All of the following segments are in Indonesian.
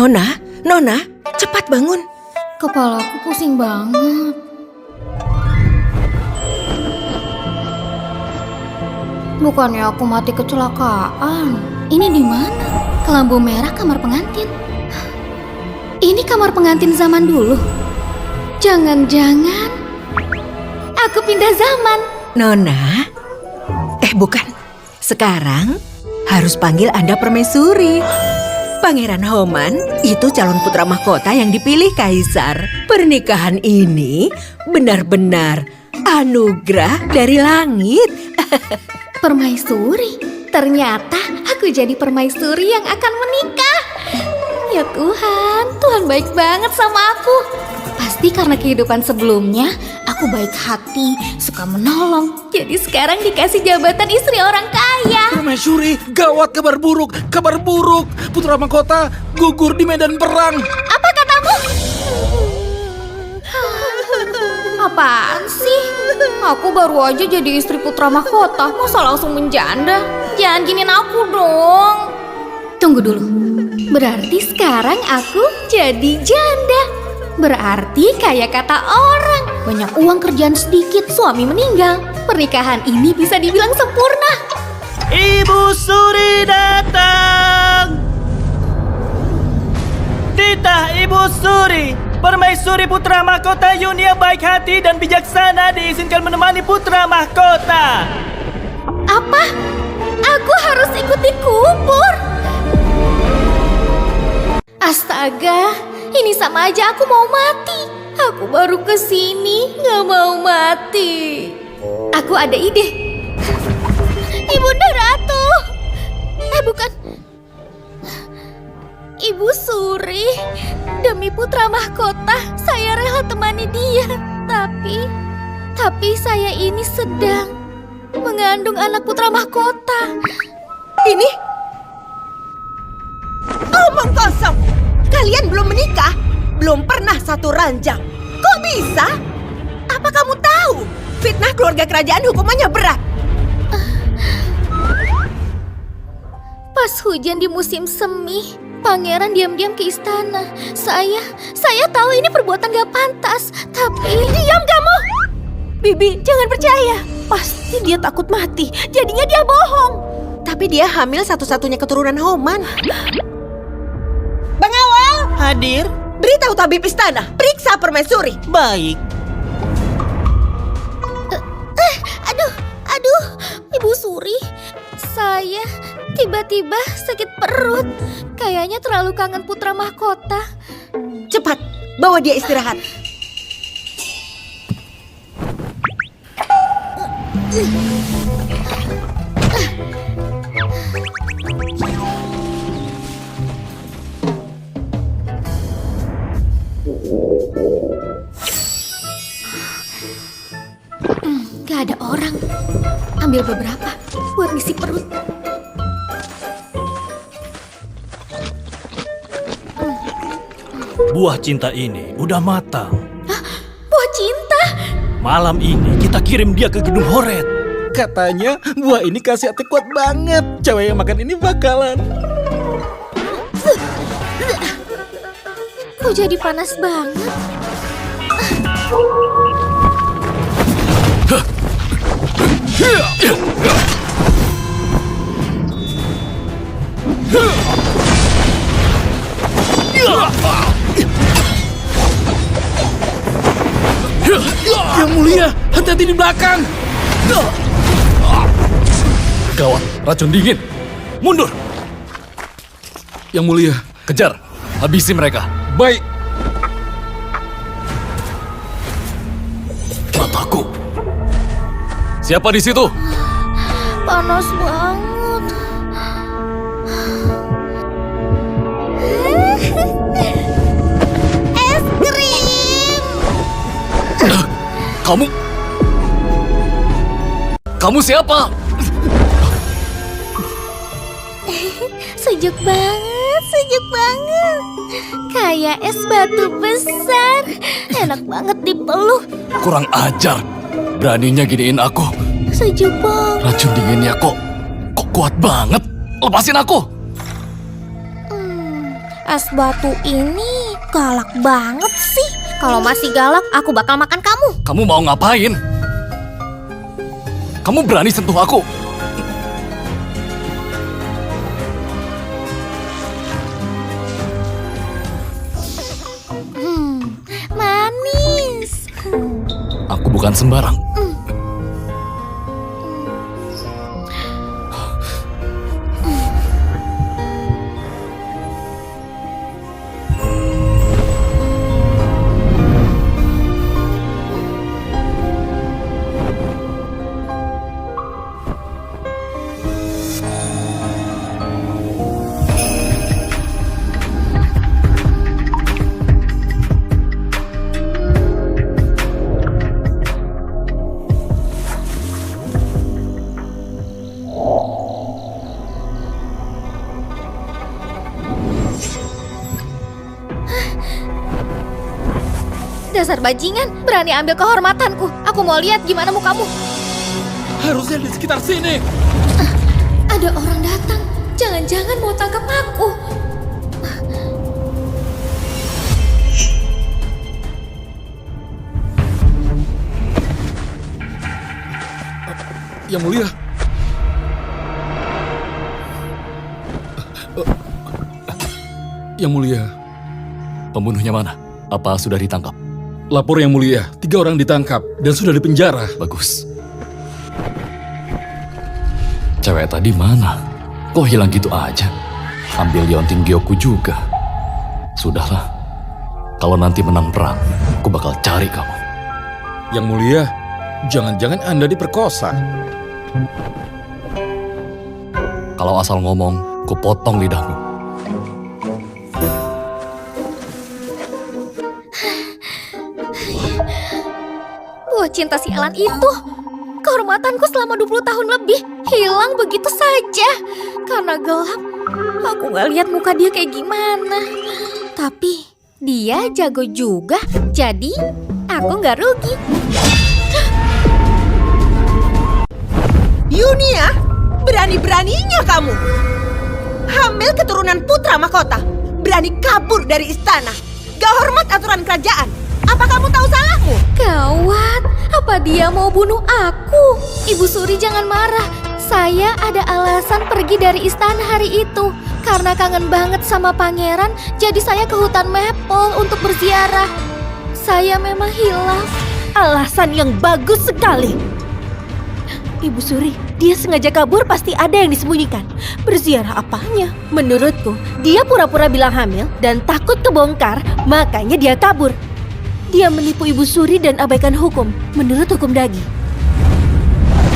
Nona, cepat bangun. Kepalaku pusing banget. Bukannya aku mati kecelakaan. Ini di mana? Kelambu merah kamar pengantin. Ini kamar pengantin zaman dulu. Jangan-jangan aku pindah zaman. Nona, bukan. Sekarang harus panggil Anda permaisuri. Pangeran Homan itu calon putra mahkota yang dipilih kaisar. Pernikahan ini benar-benar anugerah dari langit. Permaisuri? Ternyata aku jadi permaisuri yang akan menikah. Ya Tuhan, Tuhan baik banget sama aku. Pasti karena kehidupan sebelumnya, aku baik hati, suka menolong. Jadi sekarang dikasih jabatan istri orang kaya. Permaisuri, gawat kabar buruk. Putra mahkota gugur di medan perang. Apa katamu? Apaan sih? Aku baru aja jadi istri putra mahkota, masa langsung menjanda? Jangan giniin aku dong. Tunggu dulu. Berarti sekarang aku jadi janda. Berarti kayak kata orang, banyak uang, kerjaan sedikit, suami meninggal. Pernikahan ini bisa dibilang sempurna. Ibu Suri datang. Titah Ibu Suri, permaisuri putra mahkota Yunia baik hati dan bijaksana diizinkan menemani putra mahkota. Apa? Aku harus ikuti kubur? Astaga, ini sama aja aku mau mati. Aku baru kesini, gak mau mati. Aku ada ide. Ibunda Ratu. Bukan. Ibu Suri. Demi putra mahkota, saya rela temani dia. Tapi saya ini sedang mengandung anak putra mahkota. Ini? Omong kosong. Kalian belum menikah? Belum pernah satu ranjang. Kok bisa? Apa kamu tahu? Fitnah keluarga kerajaan hukumannya berat. Pas hujan di musim semi, pangeran diam-diam ke istana. Saya tahu ini perbuatan gak pantas, tapi... Diam kamu! Bibi, jangan percaya. Pasti dia takut mati. Jadinya dia bohong. Tapi dia hamil satu-satunya keturunan Homan. Pengawal! Hadir? Beritahu tabib istana. Periksa permaisuri. Baik. Aduh, Ibu Suri. Saya tiba-tiba sakit perut. Kayaknya terlalu kangen putra mahkota. Cepat, bawa dia istirahat. Gak ada orang. Ambil beberapa buat ngisi perut. Buah cinta ini udah matang. Buah cinta? Malam ini kita kirim dia ke Gedung Horet. Katanya buah ini khasiatnya kuat banget. Cewek yang makan ini bakalan... Kok jadi panas banget? Yang mulia, hati-hati di belakang. Gawat, racun dingin. Mundur. Yang mulia. Kejar, habisi mereka. Baik. Mataku. Siapa di situ? Panas banget. Es krim. Kamu siapa? Sejuk banget. Kayak es batu besar. Enak banget dipeluk. Kurang ajar. Beraninya giniin aku. Sejuk banget. Racun dinginnya kok kuat banget. Lepasin aku. Es batu ini galak banget sih. Kalau masih galak, aku bakal makan kamu. Kamu mau ngapain? Kamu berani sentuh aku? Manis. Aku bukan sembarang. Dasar bajingan, berani ambil kehormatanku. Aku mau lihat gimana mukamu. Harusnya di sekitar sini. Ada orang datang. Jangan-jangan mau tangkap aku. Yang mulia. Yang mulia. Pembunuhnya mana? Apa sudah ditangkap? Lapor yang mulia, 3 orang ditangkap dan sudah dipenjara. Bagus. Cewek tadi mana? Kok hilang gitu aja? Ambil Yontin Gyoku juga. Sudahlah. Kalau nanti menang perang, aku bakal cari kamu. Yang mulia, jangan-jangan Anda diperkosa. Kalau asal ngomong, ku potong lidahmu. Buah cinta sialan itu. Kehormatanku selama 20 tahun lebih hilang begitu saja. Karena gelap, aku gak lihat muka dia kayak gimana. Tapi dia jago juga, jadi aku gak rugi. Yunia, berani-beraninya kamu. Hamil keturunan putra mahkota. Berani kabur dari istana. Gak hormat aturan kerajaan. Apa kamu tahu salahmu? Gawat, apa dia mau bunuh aku? Ibu Suri jangan marah. Saya ada alasan pergi dari istana hari itu. Karena kangen banget sama pangeran, jadi saya ke hutan Maple untuk berziarah. Saya memang hilaf. Alasan yang bagus sekali. Ibu Suri, dia sengaja kabur, pasti ada yang disembunyikan. Berziarah apanya? Menurutku, dia pura-pura bilang hamil dan takut kebongkar, makanya dia kabur. Dia menipu Ibu Suri dan abaikan hukum. Menurut hukum Dagi,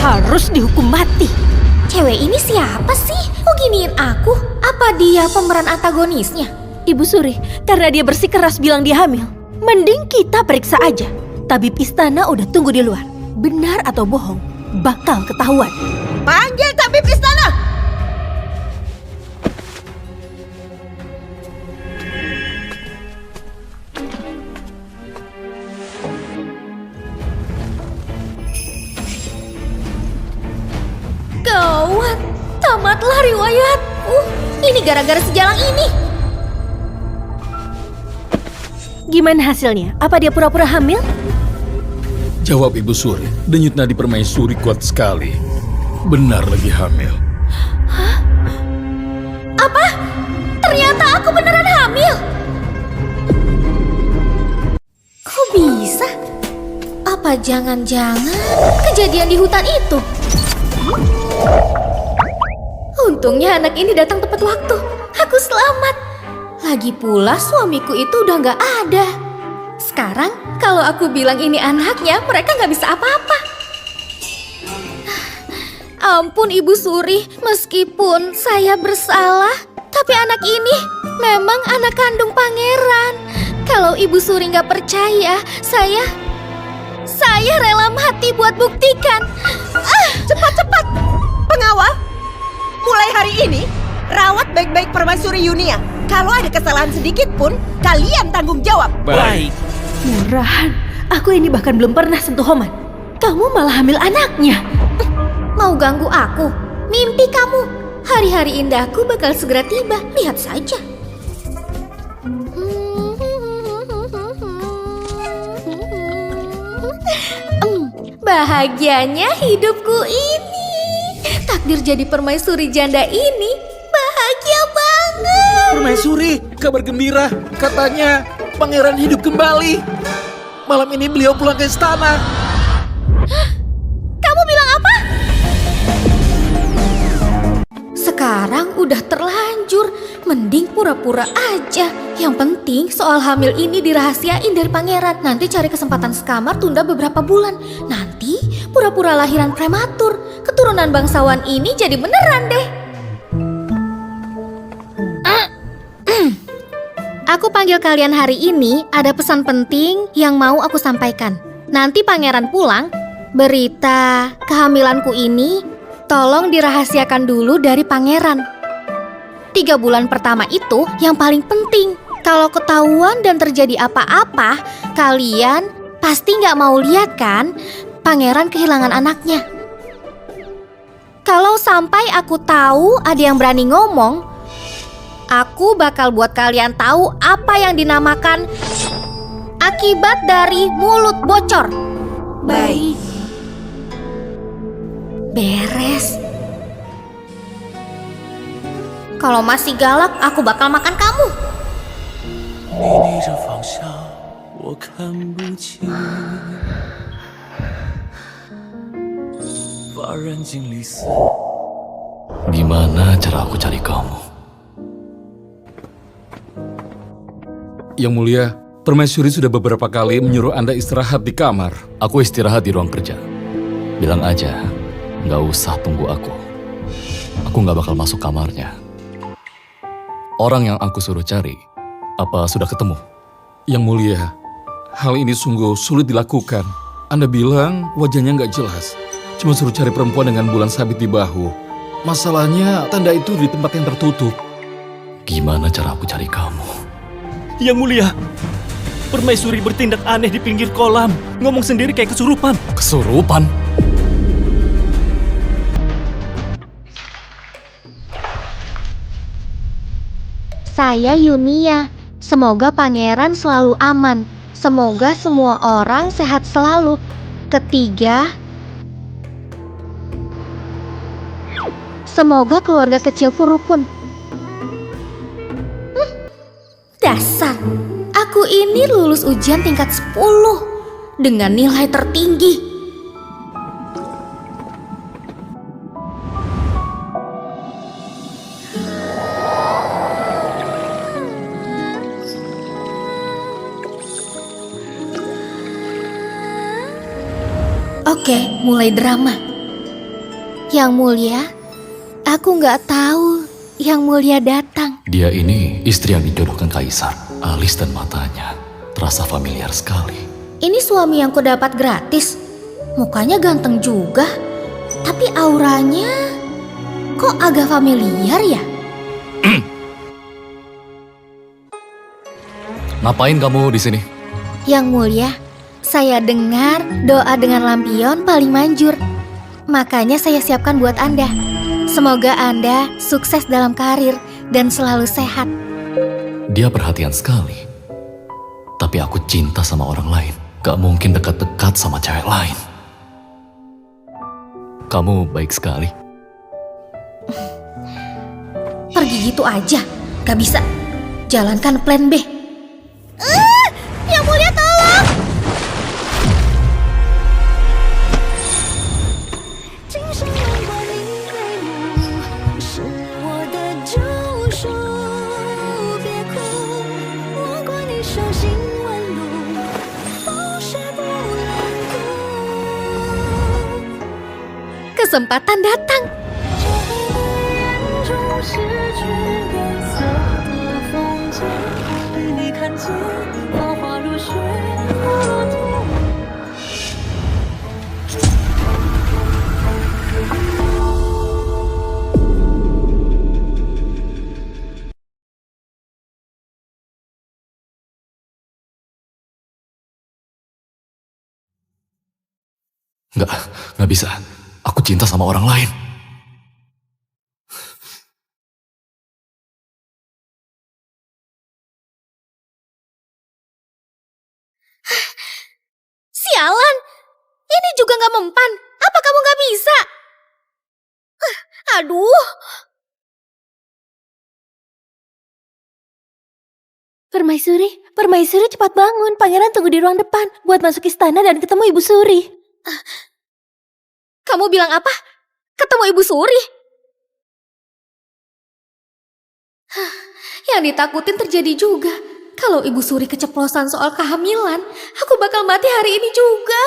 harus dihukum mati. Cewek ini siapa sih? Kok giniin aku? Apa dia pemeran antagonisnya? Ibu Suri, karena dia bersikeras bilang dia hamil, mending kita periksa aja. Tabib istana udah tunggu di luar. Benar atau bohong, bakal ketahuan. Panggil tabib istana. Gawat, tamatlah riwayatku. Ini gara-gara sejalang ini. Gimana hasilnya? Apa dia pura-pura hamil? Jawab Ibu Suri, denyut nadi permaisuri kuat sekali. Benar lagi hamil. Apa? Ternyata aku beneran hamil. Kok bisa? Apa jangan-jangan kejadian di hutan itu? Untungnya anak ini datang tepat waktu. Aku selamat. Lagi pula suamiku itu udah gak ada. Sekarang kalau aku bilang ini anaknya, mereka gak bisa apa-apa. Ampun Ibu Suri, meskipun saya bersalah, tapi anak ini memang anak kandung pangeran. Kalau Ibu Suri gak percaya, saya rela mati buat buktikan. Cepat-cepat. Pengawal, mulai hari ini rawat baik-baik permaisuri Yunia. Kalau ada kesalahan sedikit pun, kalian tanggung jawab. Baik. Murahan, aku ini bahkan belum pernah sentuh Homan. Kamu malah hamil anaknya. Mau ganggu aku? Mimpi kamu. Hari-hari indahku bakal segera tiba. Lihat saja. Bahagianya hidupku ini. Takdir jadi permaisuri janda ini bahagia banget. Permaisuri, kabar gembira. Katanya pangeran hidup kembali. Malam ini beliau pulang ke istana. Kamu bilang apa? Sekarang udah terlanjur, mending pura-pura aja. Yang penting soal hamil ini dirahasiain dari pangeran. Nanti cari kesempatan sekamar tunda beberapa bulan. Nanti pura-pura lahiran prematur. Keturunan bangsawan ini jadi beneran deh. Aku panggil kalian hari ini, ada pesan penting yang mau aku sampaikan. Nanti pangeran pulang, berita kehamilanku ini tolong dirahasiakan dulu dari pangeran. 3 bulan pertama itu yang paling penting. Kalau ketahuan dan terjadi apa-apa, kalian pasti nggak mau lihat kan pangeran kehilangan anaknya. Kalau sampai aku tahu ada yang berani ngomong, aku bakal buat kalian tahu apa yang dinamakan akibat dari mulut bocor. Baik. Beres. Kalau masih galak, aku bakal makan kamu. 你逆着方向，我看不清，发染尽离丝。 Gimana cara aku cari kamu? Yang mulia, permaisuri sudah beberapa kali menyuruh Anda istirahat di kamar. Aku istirahat di ruang kerja. Bilang aja, nggak usah tunggu aku. Aku nggak bakal masuk kamarnya. Orang yang aku suruh cari, apa sudah ketemu? Yang mulia, hal ini sungguh sulit dilakukan. Anda bilang wajahnya nggak jelas. Cuma suruh cari perempuan dengan bulan sabit di bahu. Masalahnya tanda itu di tempat yang tertutup. Gimana cara aku cari kamu? Yang mulia, permaisuri bertindak aneh di pinggir kolam. Ngomong sendiri kayak kesurupan. Kesurupan? Saya Yunia. Semoga pangeran selalu aman. Semoga semua orang sehat selalu. Ketiga, semoga keluarga kecilku rukun. Dasar, aku ini lulus ujian tingkat 10 dengan nilai tertinggi. Oke, mulai drama. Yang mulia, aku nggak tahu Yang mulia datang. Dia ini istri yang dijodohkan kaisar. Alis dan matanya terasa familiar sekali. Ini suami yang kudapat gratis. Mukanya ganteng juga, tapi auranya kok agak familiar ya? Ngapain kamu di sini? Yang mulia, saya dengar doa dengan lampion paling manjur. Makanya saya siapkan buat Anda. Semoga Anda sukses dalam karir dan selalu sehat. Dia perhatian sekali. Tapi aku cinta sama orang lain. Gak mungkin dekat-dekat sama cewek lain. Kamu baik sekali. Pergi gitu aja, gak bisa. Jalankan plan B. Yang mulia tolong! 今生有过你泪目，是我的救赎。别哭，我管你手心纹路，风雪不冷酷。 Kesempatan datang. 这黑的眼中失去颜色的风景，你看见芳华如雪落土。 Nggak bisa. Aku cinta sama orang lain. Sialan, ini juga gak mempan. Apa kamu gak bisa? Aduh. Permaisuri cepat bangun. Pangeran tunggu di ruang depan buat masuk istana dan ketemu Ibu Suri. Kamu bilang apa? Ketemu Ibu Suri? Yang ditakutin terjadi juga. Kalau Ibu Suri keceplosan soal kehamilan, aku bakal mati hari ini juga.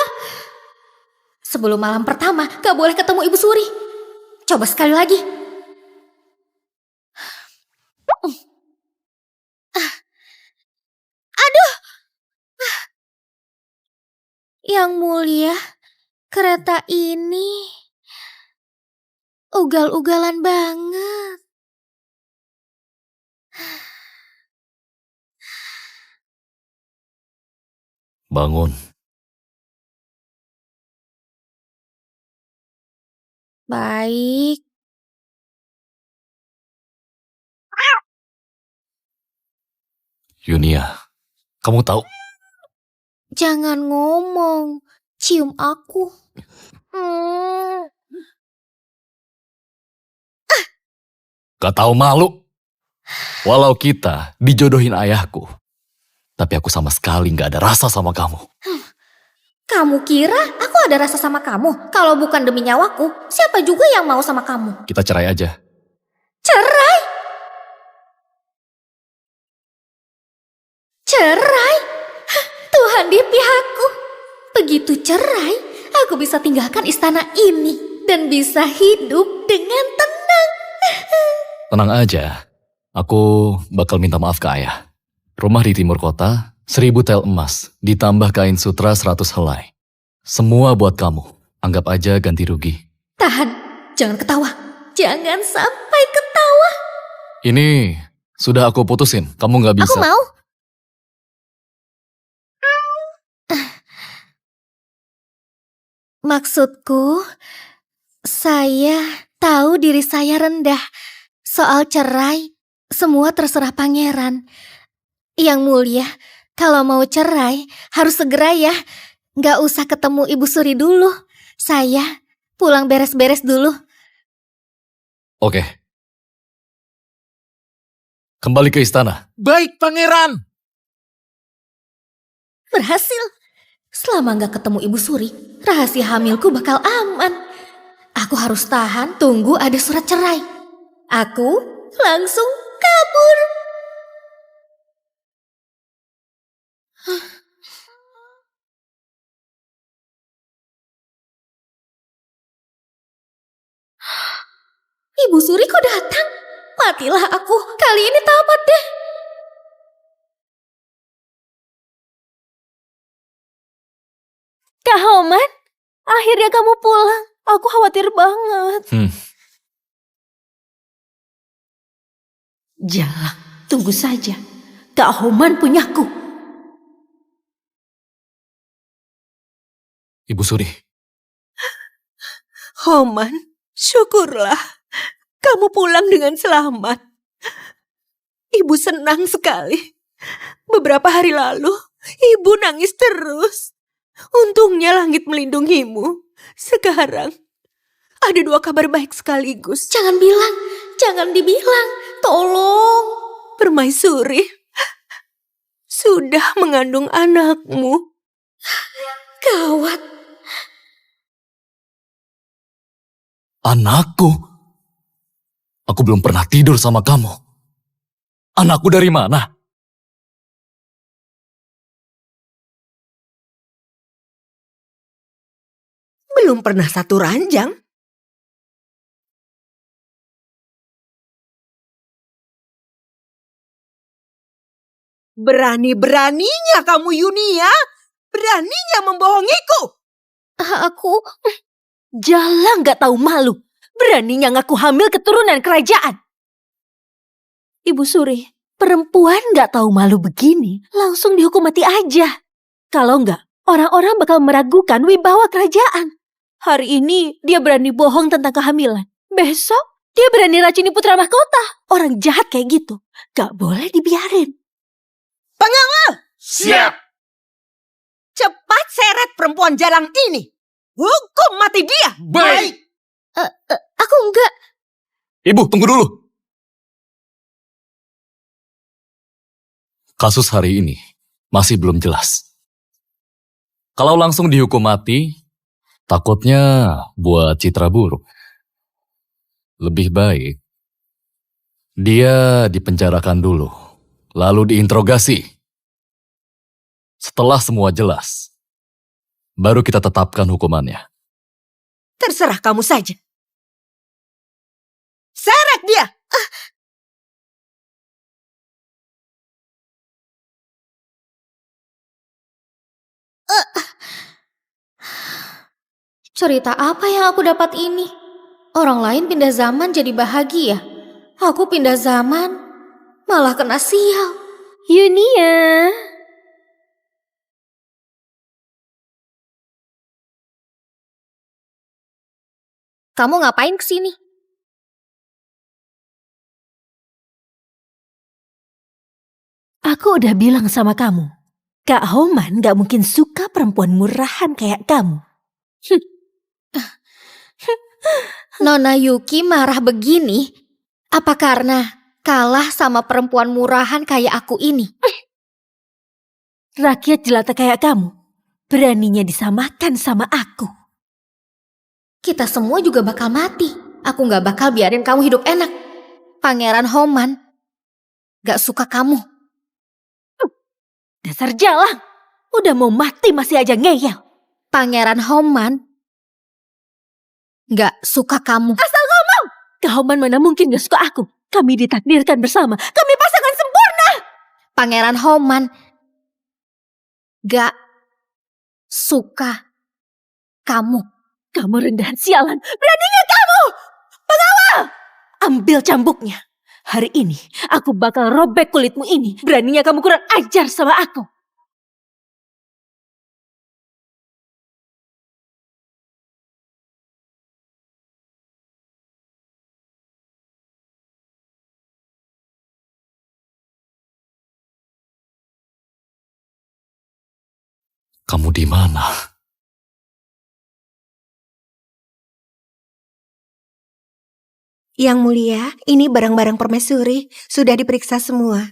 Sebelum malam pertama, gak boleh ketemu Ibu Suri. Coba sekali lagi. Aduh. Yang mulia, kereta ini ugal-ugalan banget. Bangun. Baik. Yunia, kamu tahu? Jangan ngomong, cium aku. Gak tahu malu. Walau kita dijodohin ayahku, tapi aku sama sekali gak ada rasa sama kamu. Kamu kira aku ada rasa sama kamu? Kalau bukan demi nyawaku, siapa juga yang mau sama kamu? Kita cerai aja. Cerai? Cerai? Hah, Tuhan di pihakku. Begitu cerai, aku bisa tinggalkan istana ini dan bisa hidup dengan tenang. Tenang aja, aku bakal minta maaf ke ayah. Rumah di timur kota, 1000 tel emas, ditambah kain sutra 100 helai. Semua buat kamu, anggap aja ganti rugi. Tahan, jangan ketawa. Jangan sampai ketawa. Ini sudah aku putusin, kamu gak bisa. Aku mau. Maksudku, saya tahu diri saya rendah. Soal cerai, semua terserah pangeran. Yang mulia, kalau mau cerai, harus segera ya. Gak usah ketemu Ibu Suri dulu. Saya pulang beres-beres dulu. Oke. Kembali ke istana. Baik, Pangeran. Berhasil. Selama gak ketemu Ibu Suri, rahasia hamilku bakal aman. Aku harus tahan, tunggu ada surat cerai. Aku langsung kabur. Ibu Suri kok datang? Matilah aku, kali ini tamat deh. Kak Homan, akhirnya kamu pulang. Aku khawatir banget. Jangan, tunggu saja. Kak Homan punyaku. Ibu Suri, Homan, syukurlah. Kamu pulang dengan selamat. Ibu senang sekali. Beberapa hari lalu, ibu nangis terus. Untungnya langit melindungimu. Sekarang, ada 2 kabar baik sekaligus. Jangan bilang, jangan dibilang. Tolong. Permaisuri sudah mengandung anakmu. Gawat. anakku. Aku belum pernah tidur sama kamu. Anakku dari mana? Belum pernah satu ranjang. Berani-beraninya kamu, Yunia. Beraninya membohongiku. Aku Jalang gak tahu malu. Beraninya ngaku hamil keturunan kerajaan. Ibu Suri, perempuan gak tahu malu begini langsung dihukum mati aja. Kalau enggak, orang-orang bakal meragukan wibawa kerajaan. Hari ini dia berani bohong tentang kehamilan. Besok dia berani racuni putra mahkota. Orang jahat kayak gitu gak boleh dibiarin. Pengawal! Siap! Cepat seret perempuan jalang ini. Hukum mati dia. Baik. Aku enggak. Ibu, tunggu dulu. Kasus hari ini masih belum jelas. Kalau langsung dihukum mati, takutnya buat citra buruk. Lebih baik dia dipenjarakan dulu, lalu diinterogasi. Setelah semua jelas, baru kita tetapkan hukumannya. Terserah kamu saja. Seret dia. Cerita apa yang aku dapat ini? Orang lain pindah zaman jadi bahagia. Aku pindah zaman, malah kena sial. Yunia. Kamu ngapain kesini? Aku udah bilang sama kamu. Kak Homan gak mungkin suka perempuan murahan kayak kamu. Nona Yuki marah begini, apa karena kalah sama perempuan murahan kayak aku ini? Rakyat jelata kayak kamu, beraninya disamakan sama aku. Kita semua juga bakal mati. Aku gak bakal biarin kamu hidup enak. Pangeran Homan gak suka kamu. Dasar jalang, udah mau mati masih aja ngeyel. Pangeran Homan gak suka kamu. Asal ngomong! Kak Homan mana mungkin gak suka aku. Kami ditakdirkan bersama, kami pasangan sempurna. Pangeran Homan gak suka kamu. Kamu rendahan sialan, beraninya kamu! Pengawal! Ambil cambuknya. Hari ini aku bakal robek kulitmu ini. Beraninya kamu kurang ajar sama aku. Kamu di mana? Yang mulia, ini barang-barang permaisuri. Sudah diperiksa semua.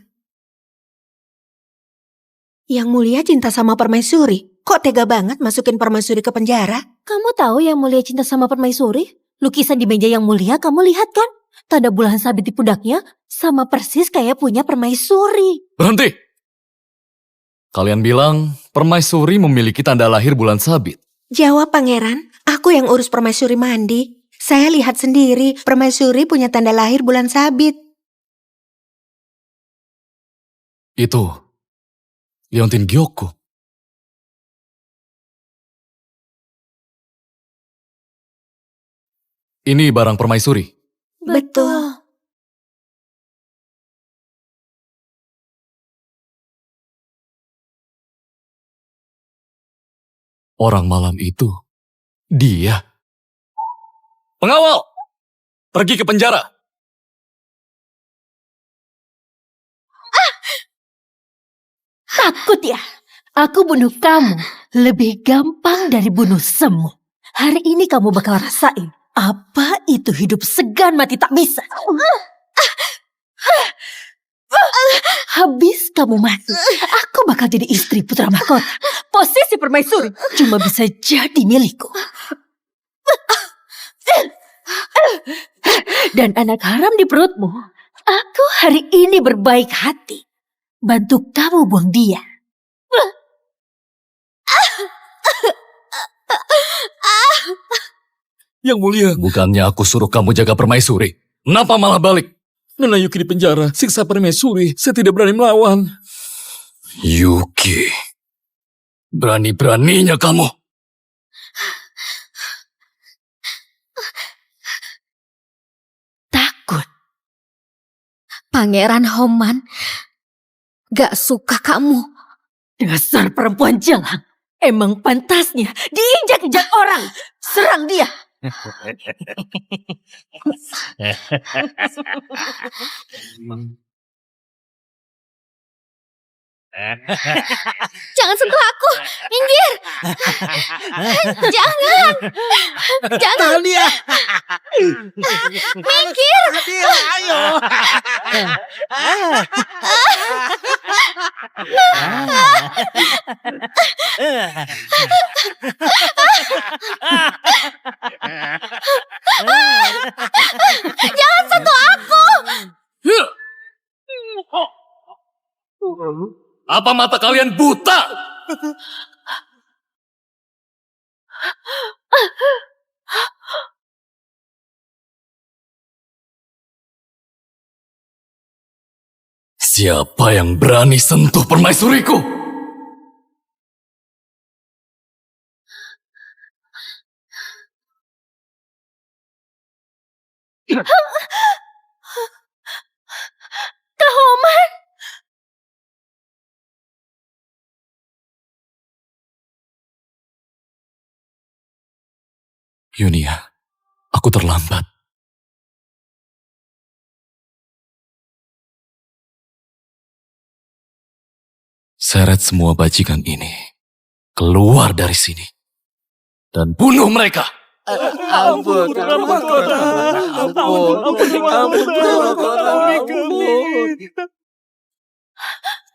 Yang mulia cinta sama permaisuri. Kok tega banget masukin permaisuri ke penjara? Kamu tahu yang mulia cinta sama permaisuri? Lukisan di meja yang mulia kamu lihat kan? Tanda bulan sabit di pundaknya sama persis kayak punya permaisuri. Berhenti! Kalian bilang permaisuri memiliki tanda lahir bulan sabit. Jawab pangeran, aku yang urus permaisuri mandi. Saya lihat sendiri, permaisuri punya tanda lahir bulan sabit. Itu Leontin Gyoko. Ini barang permaisuri. Betul. Orang malam itu, dia. Pengawal! Pergi ke penjara. Takut ya? Aku bunuh kamu lebih gampang dari bunuh semut. Hari ini kamu bakal rasain apa itu hidup segan mati tak bisa. Habis kamu mati, aku bakal jadi istri putra mahkota. Posisi permaisuri cuma bisa jadi milikku. Dan anak haram di perutmu, aku hari ini berbaik hati. Bantu kamu buang dia. Yang mulia, Bukannya aku suruh kamu jaga permaisuri. Kenapa malah balik? Nona Yuki di penjara, siksa permaisuri. Saya tidak berani melawan. Yuki. Berani-beraninya kamu. Takut. Pangeran Homan gak suka kamu. Dasar perempuan jalang. Emang pantasnya diinjak-injak orang. Serang dia. Jangan sentuh aku. Minggir. Jangan. Jangan. Tahan dia. Minggir. Tahan dia, ayo. Jangan sentuh aku. Apa mata kalian buta? Siapa yang berani sentuh permaisuriku? Kak Homan. Yunia, aku terlambat. Seret semua bajingan ini keluar dari sini dan bunuh mereka. Ampun, ampun.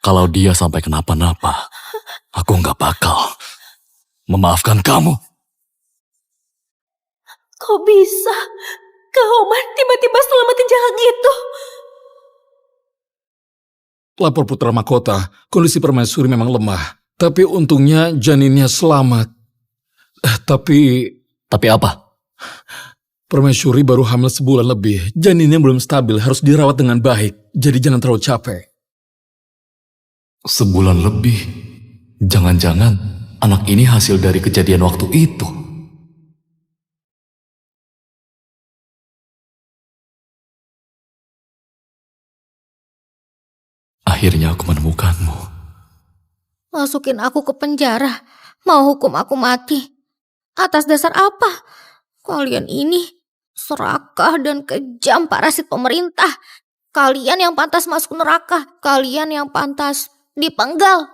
Kalau dia sampai kenapa-napa, aku nggak bakal memaafkan kamu. Kok bisa? Kak Homan tiba-tiba selamatin jahat gitu. Lapor Putra Mahkota, kondisi permaisuri memang lemah. Tapi untungnya janinnya selamat. Tapi Tapi apa? permaisuri baru hamil sebulan lebih. Janinnya belum stabil, harus dirawat dengan baik. Jadi jangan terlalu capek. Sebulan lebih. Jangan-jangan anak ini hasil dari kejadian waktu itu. Akhirnya aku menemukanmu. Masukin aku ke penjara. Mau hukum aku mati. Atas dasar apa? Kalian ini serakah dan kejam parasit pemerintah. Kalian yang pantas masuk neraka. Kalian yang pantas dipenggal.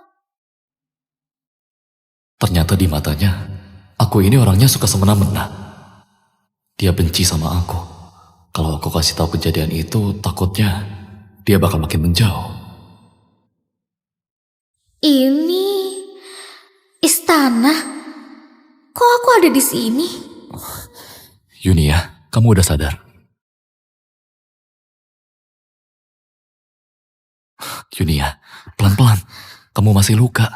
Ternyata di matanya, aku ini orangnya suka semena-mena. Dia benci sama aku. Kalau aku kasih tahu kejadian itu, takutnya dia bakal makin menjauh. Ini istana. Kok aku ada di sini? Yunia, kamu udah sadar? Yunia, pelan-pelan. Kamu masih luka.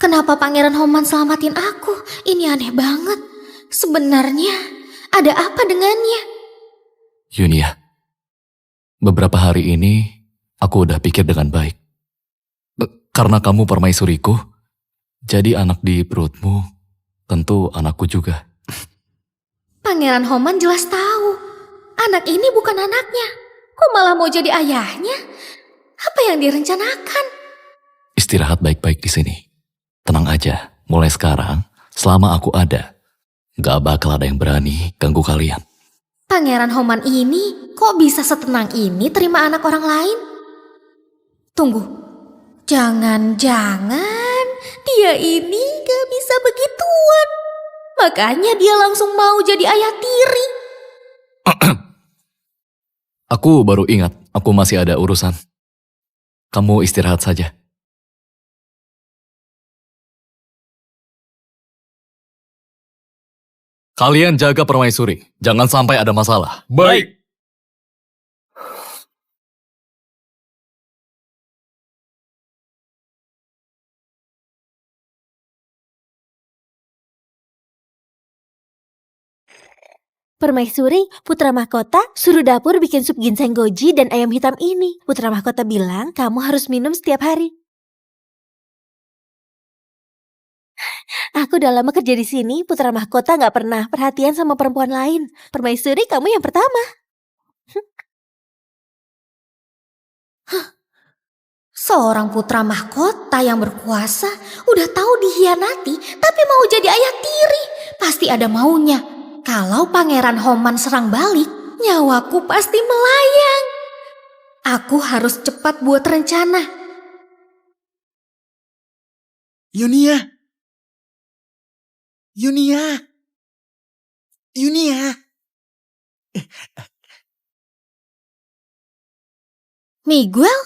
Kenapa Pangeran Homan selamatin aku? Ini aneh banget. Sebenarnya ada apa dengannya? Yunia, beberapa hari ini aku udah pikir dengan baik. Karena kamu permaisuriku, jadi anak di perutmu tentu anakku juga. Pangeran Homan jelas tahu. Anak ini bukan anaknya. Kok malah mau jadi ayahnya? Apa yang direncanakan? Istirahat baik-baik di sini. Tenang aja, mulai sekarang, selama aku ada, gak bakal ada yang berani ganggu kalian. Pangeran Homan ini kok bisa setenang ini terima anak orang lain? Tunggu. Jangan-jangan dia ini gak bisa begituan. Makanya dia langsung mau jadi ayah tiri. Aku baru ingat, aku masih ada urusan. Kamu istirahat saja. Kalian jaga permaisuri, jangan sampai ada masalah. Baik. Permaisuri, Putra Mahkota suruh dapur bikin sup ginseng goji dan ayam hitam ini. Putra Mahkota bilang kamu harus minum setiap hari. Aku udah lama kerja di sini, Putra Mahkota gak pernah perhatian sama perempuan lain. Permaisuri, kamu yang pertama. Seorang putra mahkota yang berkuasa udah tahu dihianati tapi mau jadi ayah tiri. Pasti ada maunya. Kalau Pangeran Homan serang balik, nyawaku pasti melayang. Aku harus cepat buat rencana. Yunia. Yunia. Yunia. Miguel?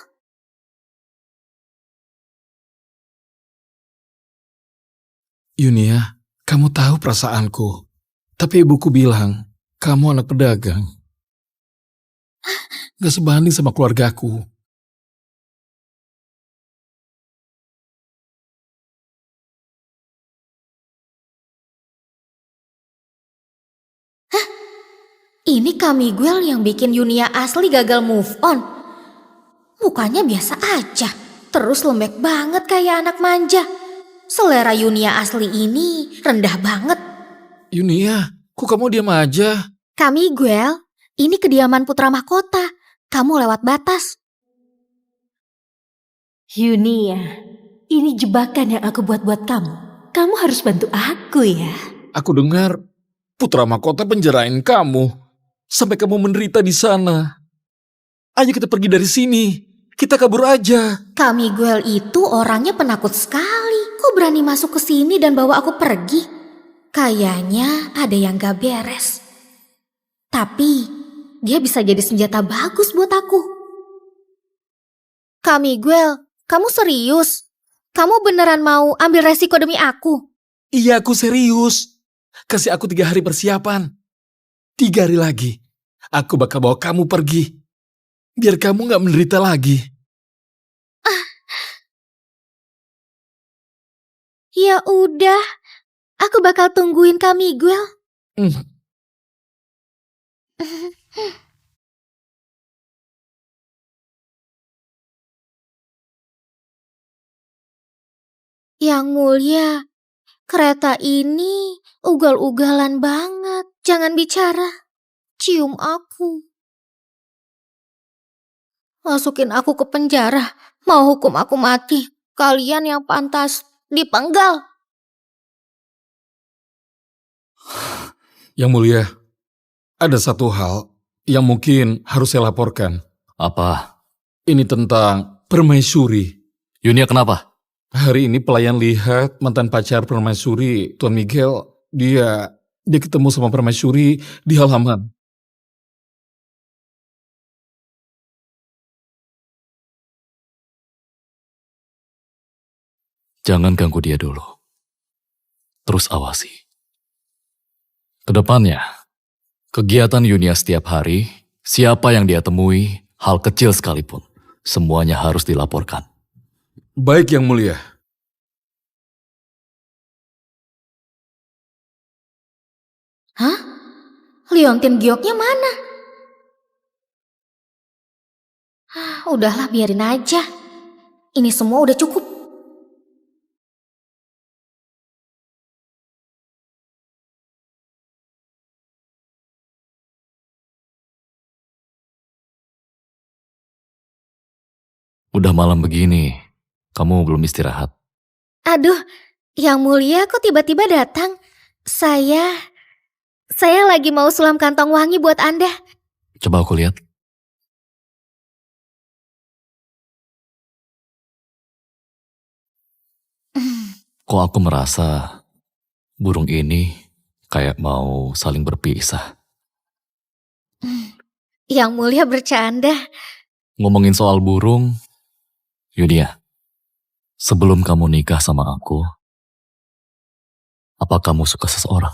Yunia, kamu tahu perasaanku. Tapi ibuku bilang, kamu anak pedagang. Gak sebanding sama keluargaku. Ini Kak Miguel yang bikin Yunia asli gagal move on. Mukanya biasa aja, terus lembek banget kayak anak manja. Selera Yunia asli ini rendah banget. Yunia, kok kamu diam aja? Kak Miguel, ini kediaman putra mahkota. Kamu lewat batas. Yunia, ini jebakan yang aku buat-buat kamu. Kamu harus bantu aku ya. Aku dengar putra mahkota penjarain kamu. Sampai kamu menderita di sana. Ayo kita pergi dari sini. Kita kabur aja. Kak Miguel itu orangnya penakut sekali. Kok berani masuk ke sini dan bawa aku pergi? Kayaknya ada yang gak beres. Tapi dia bisa jadi senjata bagus buat aku. Kak Miguel, kamu serius? Kamu beneran mau ambil resiko demi aku? Iya, aku serius. Kasih aku 3 hari persiapan. 3 hari lagi, aku bakal bawa kamu pergi. Biar kamu gak menderita lagi. Ya udah, aku bakal tungguin Kak Miguel. Yang mulia, kereta ini ugal-ugalan banget. Jangan bicara, cium aku. Masukin aku ke penjara, mau hukum aku mati. Kalian yang pantas dipenggal. Yang mulia, ada satu hal yang mungkin harus saya laporkan. Apa? Ini tentang permaisuri. Yunia kenapa? Hari ini pelayan lihat mantan pacar permaisuri, Tuan Miguel, dia ketemu sama permaisuri di halaman. Jangan ganggu dia dulu. Terus awasi. Kedepannya, kegiatan Yunia setiap hari, siapa yang dia temui, hal kecil sekalipun, semuanya harus dilaporkan. Baik, Yang Mulia. Hah? Liontin gioknya mana? Udahlah, biarin aja. Ini semua udah cukup. Udah malam begini, kamu belum istirahat. Aduh, Yang Mulia kok tiba-tiba datang? Saya lagi mau sulam kantong wangi buat Anda. Coba aku lihat. Kok aku merasa burung ini kayak mau saling berpisah. Yang Mulia bercanda. Ngomongin soal burung, Yunia, sebelum kamu nikah sama aku, apa kamu suka seseorang?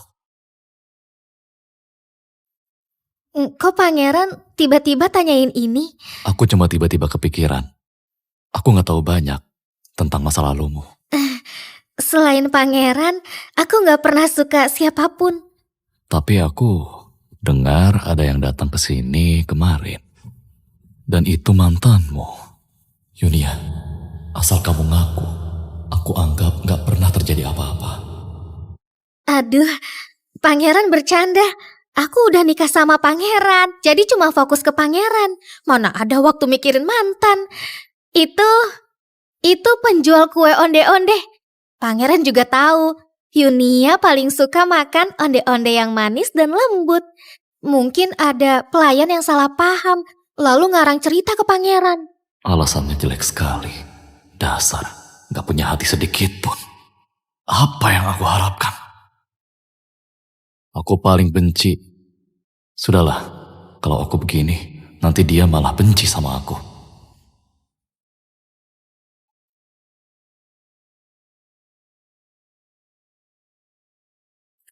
Kok pangeran tiba-tiba tanyain ini? Aku cuma tiba-tiba kepikiran. Aku gak tahu banyak tentang masa lalumu. Selain pangeran, aku gak pernah suka siapapun. Tapi aku dengar ada yang datang ke sini kemarin. Dan itu mantanmu. Yunia, asal kamu ngaku, aku anggap gak pernah terjadi apa-apa. Aduh, pangeran bercanda. Aku udah nikah sama pangeran, jadi cuma fokus ke pangeran. Mana ada waktu mikirin mantan. Itu penjual kue onde-onde. Pangeran juga tahu, Yunia paling suka makan onde-onde yang manis dan lembut. Mungkin ada pelayan yang salah paham, lalu ngarang cerita ke pangeran. Alasannya jelek sekali. Dasar, gak punya hati sedikit pun. Apa yang aku harapkan? Aku paling benci. Sudahlah, kalau aku begini, nanti dia malah benci sama aku.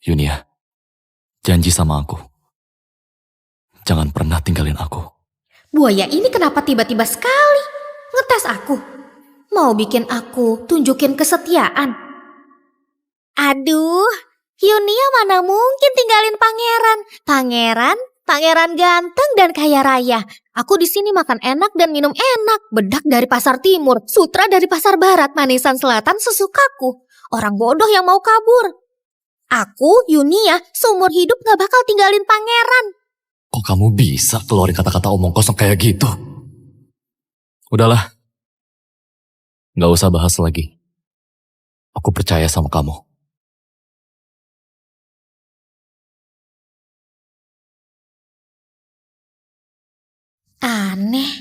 Yunia, janji sama aku. Jangan pernah tinggalin aku. Buaya ini kenapa tiba-tiba sekali ngetes aku? Mau bikin aku tunjukin kesetiaan? Aduh, Yunia mana mungkin tinggalin pangeran? Pangeran ganteng dan kaya raya. Aku di sini makan enak dan minum enak. Bedak dari pasar timur, sutra dari pasar barat, manisan selatan sesukaku. Orang bodoh yang mau kabur. Aku, Yunia, seumur hidup gak bakal tinggalin pangeran. Kok kamu bisa keluarin kata-kata omong kosong kayak gitu? Udahlah. Gak usah bahas lagi. Aku percaya sama kamu. Aneh,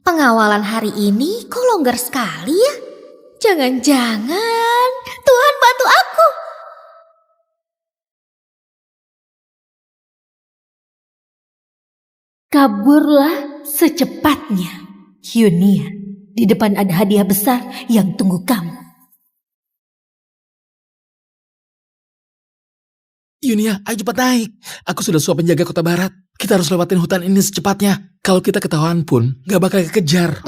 pengawalan hari ini kok longgar sekali ya? Jangan-jangan Tuhan bantu aku. Kaburlah secepatnya, Yunia. Di depan ada hadiah besar yang tunggu kamu. Yunia, ayo cepat naik. Aku sudah suap penjaga kota barat. Kita harus lewatin hutan ini secepatnya. Kalau kita ketahuan pun, gak bakal kekejar.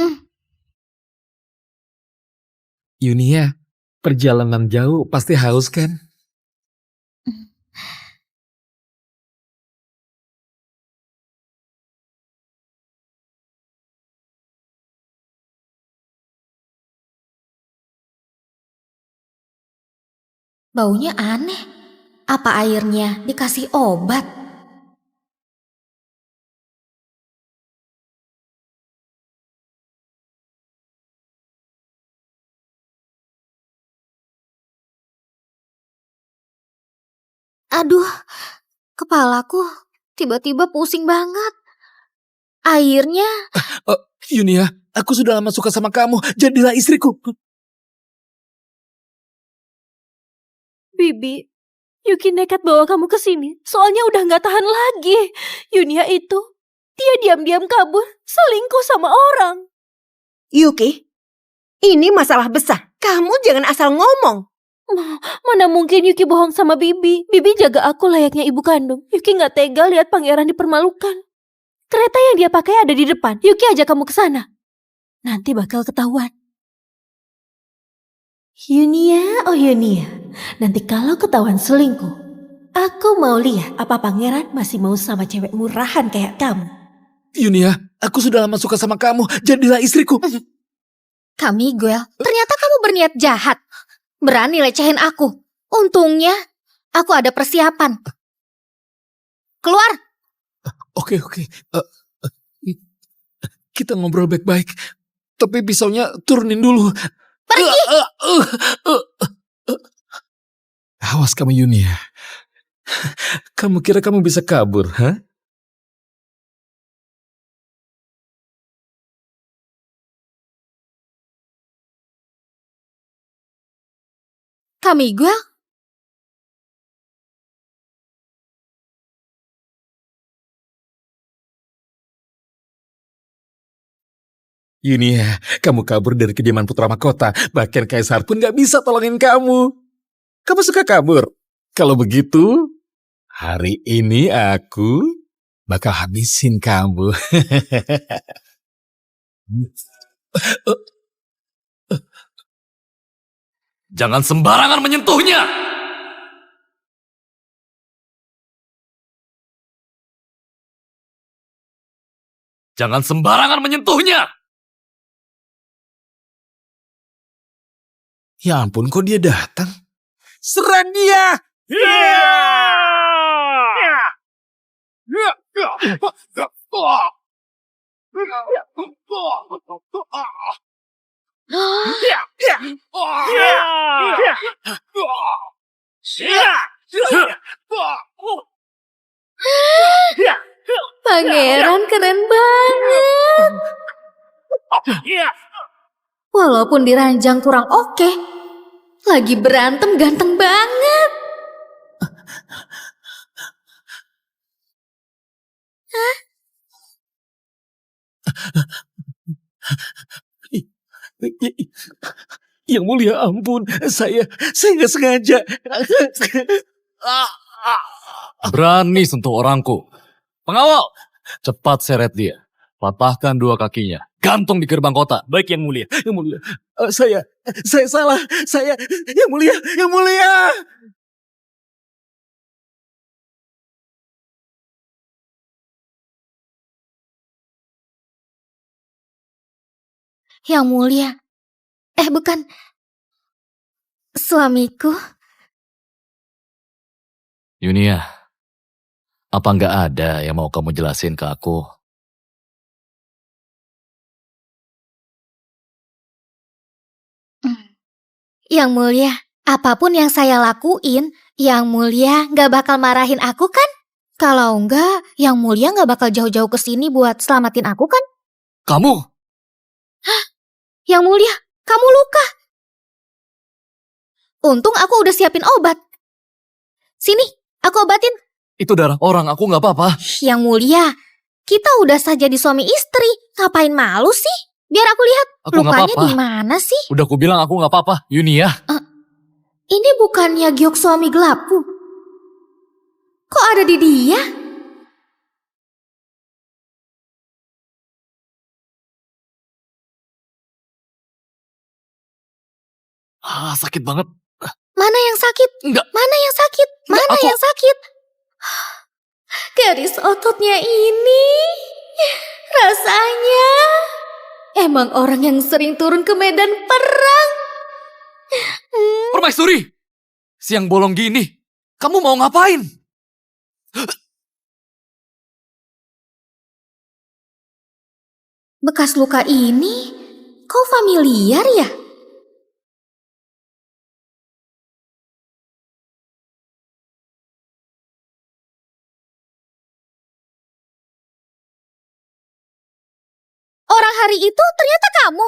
Yunia, perjalanan jauh pasti haus kan? Baunya aneh. Apa airnya dikasih obat? Aduh, kepalaku tiba-tiba pusing banget. Airnya Yunia, aku sudah lama suka sama kamu. Jadilah istriku. Bibi, Yuki nekat bawa kamu ke sini. Soalnya udah gak tahan lagi. Yunia itu, dia diam-diam kabur, selingkuh sama orang. Yuki, ini masalah besar. Kamu jangan asal ngomong. Mana mungkin Yuki bohong sama Bibi. Bibi jaga aku layaknya ibu kandung. Yuki gak tega lihat pangeran dipermalukan. Kereta yang dia pakai ada di depan. Yuki ajak kamu ke sana. Nanti bakal ketahuan. Yunia, oh Yunia. Nanti kalau ketahuan selingkuh, aku mau lihat apa pangeran masih mau sama cewek murahan kayak kamu. Yunia, aku sudah lama suka sama kamu. Jadilah istriku. Kamiguel, ternyata kamu berniat jahat. Berani lecehin aku. Untungnya, aku ada persiapan. Keluar! Oke. Kita ngobrol baik-baik. Tapi pisaunya turunin dulu. Pergi! Awas kamu Yunia. Kamu kira kamu bisa kabur, ha? Kamiguel? Yunia, kamu kabur dari kediaman putra mahkota. Bahkan kaisar pun gak bisa tolongin kamu. Kamu suka kabur? Kalau begitu, hari ini aku bakal habisin kamu. Jangan sembarangan menyentuhnya! Jangan sembarangan menyentuhnya! Ya ampun, kok dia datang? Serang dia! Pangeran keren banget. Walaupun diranjang kurang oke, Lagi berantem ganteng banget. Yang mulia ampun, saya nggak sengaja. Berani sentuh orangku. Pengawal, cepat seret dia. Patahkan dua kakinya. Gantung di gerbang kota. Baik yang mulia. Yang mulia, saya salah, yang mulia, yang mulia. Yang mulia. Bukan. Suamiku. Yunia, apa nggak ada yang mau kamu jelasin ke aku? Yang mulia, apapun yang saya lakuin, yang mulia nggak bakal marahin aku kan? Kalau enggak, yang mulia nggak bakal jauh-jauh ke sini buat selamatin aku kan? Kamu? Yang mulia, kamu luka. Untung aku udah siapin obat. Sini, aku obatin. Itu darah orang, aku nggak apa-apa. Yang mulia, kita udah sah jadi suami istri. Ngapain malu sih? Biar aku lihat Aku nggak lukanya apa-apa. di mana sih? Udah aku bilang aku nggak apa-apa, Yunia. Ini bukannya giok suami gelapku. Kok ada di dia? Sakit banget. Mana yang sakit? Enggak. Mana yang sakit? Mana aku- yang sakit? Garis ototnya ini. Rasanya emang orang yang sering turun ke medan perang. Permaisuri, siang bolong gini, kamu mau ngapain? Bekas luka ini, kau familiar ya? Orang hari itu ternyata kamu.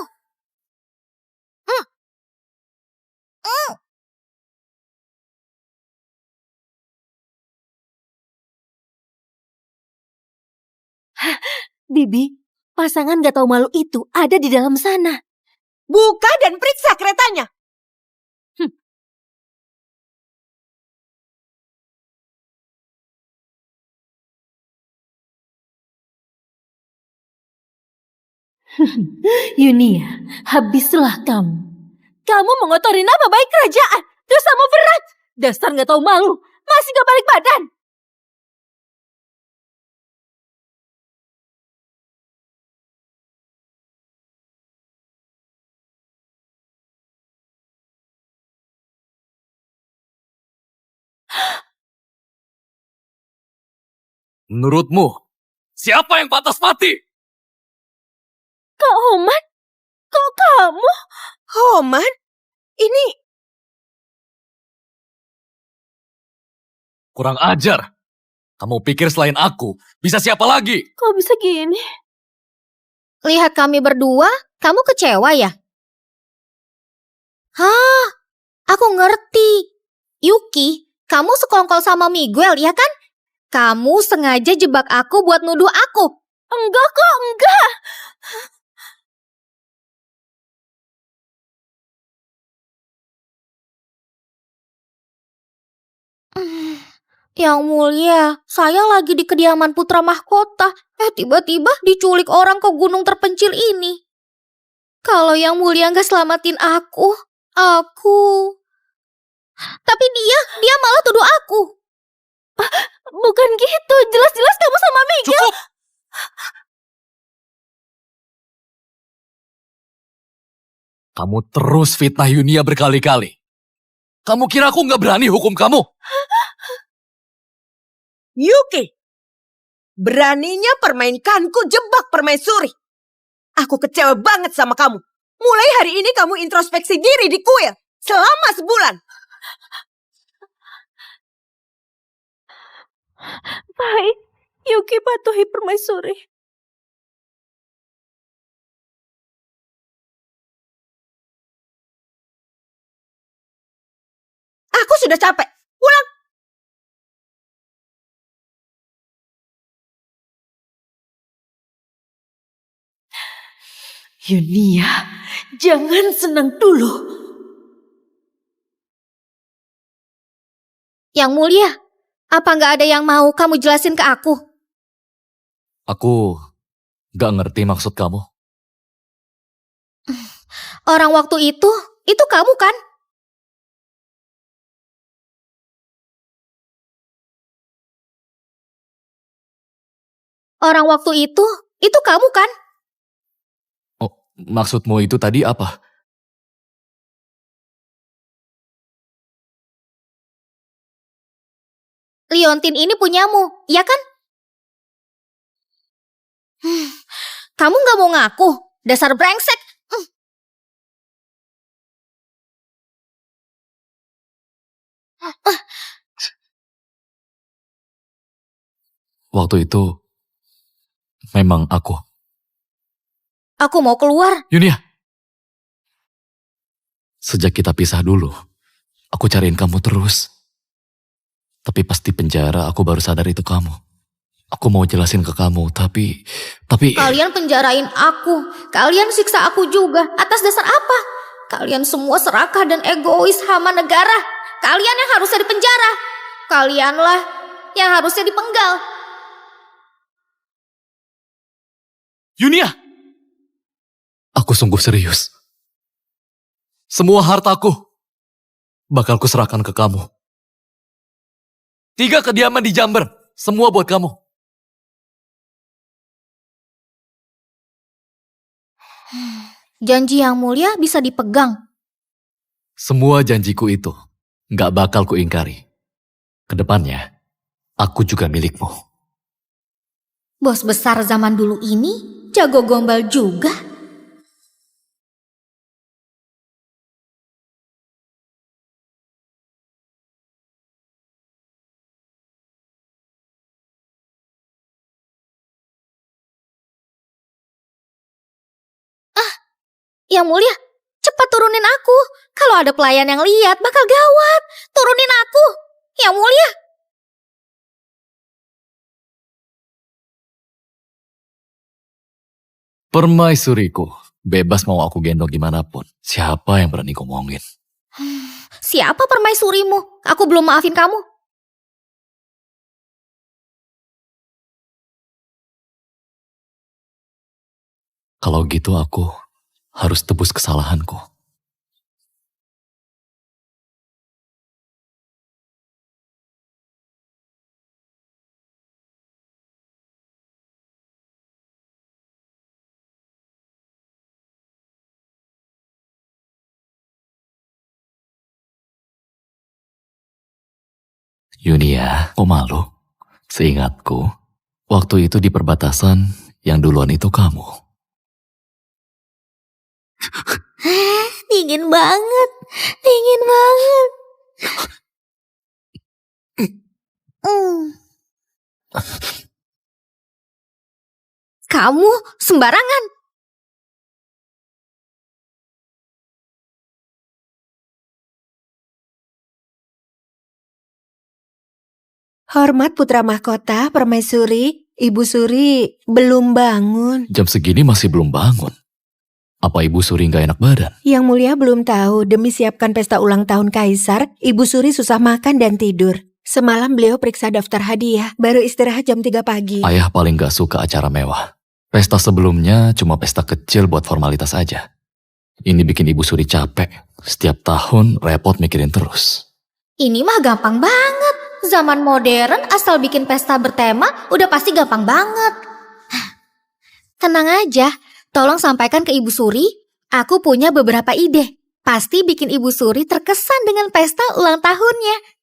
Bibi, pasangan gak tahu malu itu ada di dalam sana. Buka dan periksa keretanya. Yunia, habislah kamu. Kamu mengotori nama baik kerajaan. Dosamu berat. Dasar gak tahu malu. Masih gak balik badan. Menurutmu, siapa yang pantas mati? Kak Oman, kok kamu? Homan, ini Kurang ajar. Kamu pikir selain aku, bisa siapa lagi? Kok bisa gini? Lihat kami berdua, kamu kecewa ya? Hah, aku ngerti. Yuki, kamu sekongkol sama Miguel, ya kan? Kamu sengaja jebak aku buat nuduh aku. Enggak kok, enggak. Yang mulia, saya lagi di kediaman putra mahkota. Tiba-tiba diculik orang ke gunung terpencil ini. Kalau yang mulia nggak selamatin aku. Tapi dia malah tuduh aku. Bukan gitu, jelas-jelas kamu sama Miguel. Cukup! Kamu terus fitnah Yunia berkali-kali. Kamu kira aku nggak berani hukum kamu? Yuki. Beraninya permainkanku jebak permaisuri. Aku kecewa banget sama kamu. Mulai hari ini kamu introspeksi diri di kuil selama sebulan. Baik, Yuki patuhi permaisuri. Aku sudah capek. Pulang. Yunia, jangan senang dulu. Yang mulia, apa nggak ada yang mau kamu jelasin ke aku? Aku gak ngerti maksud kamu. Orang waktu itu kamu kan? Orang waktu itu kamu kan? Oh, maksudmu itu tadi apa? Liontin ini punyamu, iya kan? Kamu nggak mau ngaku, dasar brengsek. Waktu itu memang aku. Aku mau keluar. Yunia, sejak kita pisah dulu, aku cariin kamu terus. Tapi pas di penjara aku baru sadar itu kamu. Aku mau jelasin ke kamu, tapi... Kalian penjarain aku, kalian siksa aku juga. Atas dasar apa? Kalian semua serakah dan egois hama negara. Kalian yang harusnya dipenjara. Kalianlah yang harusnya dipenggal. Yunia! Aku sungguh serius. Semua hartaku bakal kuserahkan ke kamu. 3 kediaman di Jember, semua buat kamu. Janji yang mulia bisa dipegang. Semua janjiku itu gak bakal kuingkari. Kedepannya, aku juga milikmu. Bos besar zaman dulu ini jago gombal juga. Yang mulia, cepat turunin aku. Kalau ada pelayan yang lihat bakal gawat. Turunin aku. Yang mulia. Permaisuriku, bebas mau aku gendong gimana pun. Siapa yang berani ngomongin? Siapa permaisurimu? Aku belum maafin kamu. Kalau gitu aku harus tebus kesalahanku. Yunia, kok malu? Seingatku, waktu itu di perbatasan yang duluan itu kamu. Dingin banget. Dingin banget. Kamu sembarangan. Hormat putra mahkota, permaisuri. Ibu Suri belum bangun. Jam segini masih belum bangun. Apa Ibu Suri nggak enak badan? Yang mulia belum tahu, demi siapkan pesta ulang tahun kaisar, Ibu Suri susah makan dan tidur. Semalam beliau periksa daftar hadiah, baru istirahat jam 3 pagi. Ayah paling nggak suka acara mewah. Pesta sebelumnya cuma pesta kecil buat formalitas aja. Ini bikin Ibu Suri capek. Setiap tahun repot mikirin terus. Ini mah gampang banget. Zaman modern asal bikin pesta bertema udah pasti gampang banget. Tenang aja, tolong sampaikan ke Ibu Suri. Aku punya beberapa ide. Pasti bikin Ibu Suri terkesan dengan pesta ulang tahunnya.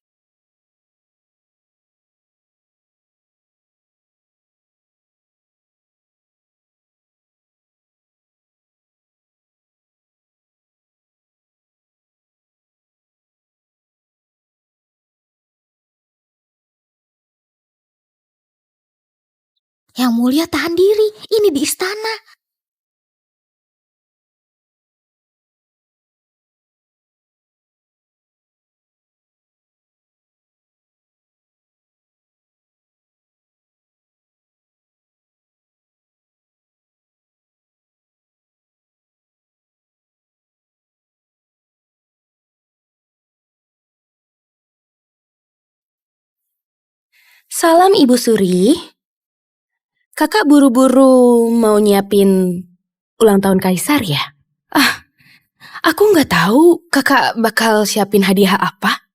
Yang mulia tahan diri, ini di istana. Salam Ibu Suri. Kakak buru-buru mau nyiapin ulang tahun Kaisar ya? Aku nggak tahu kakak bakal siapin hadiah apa.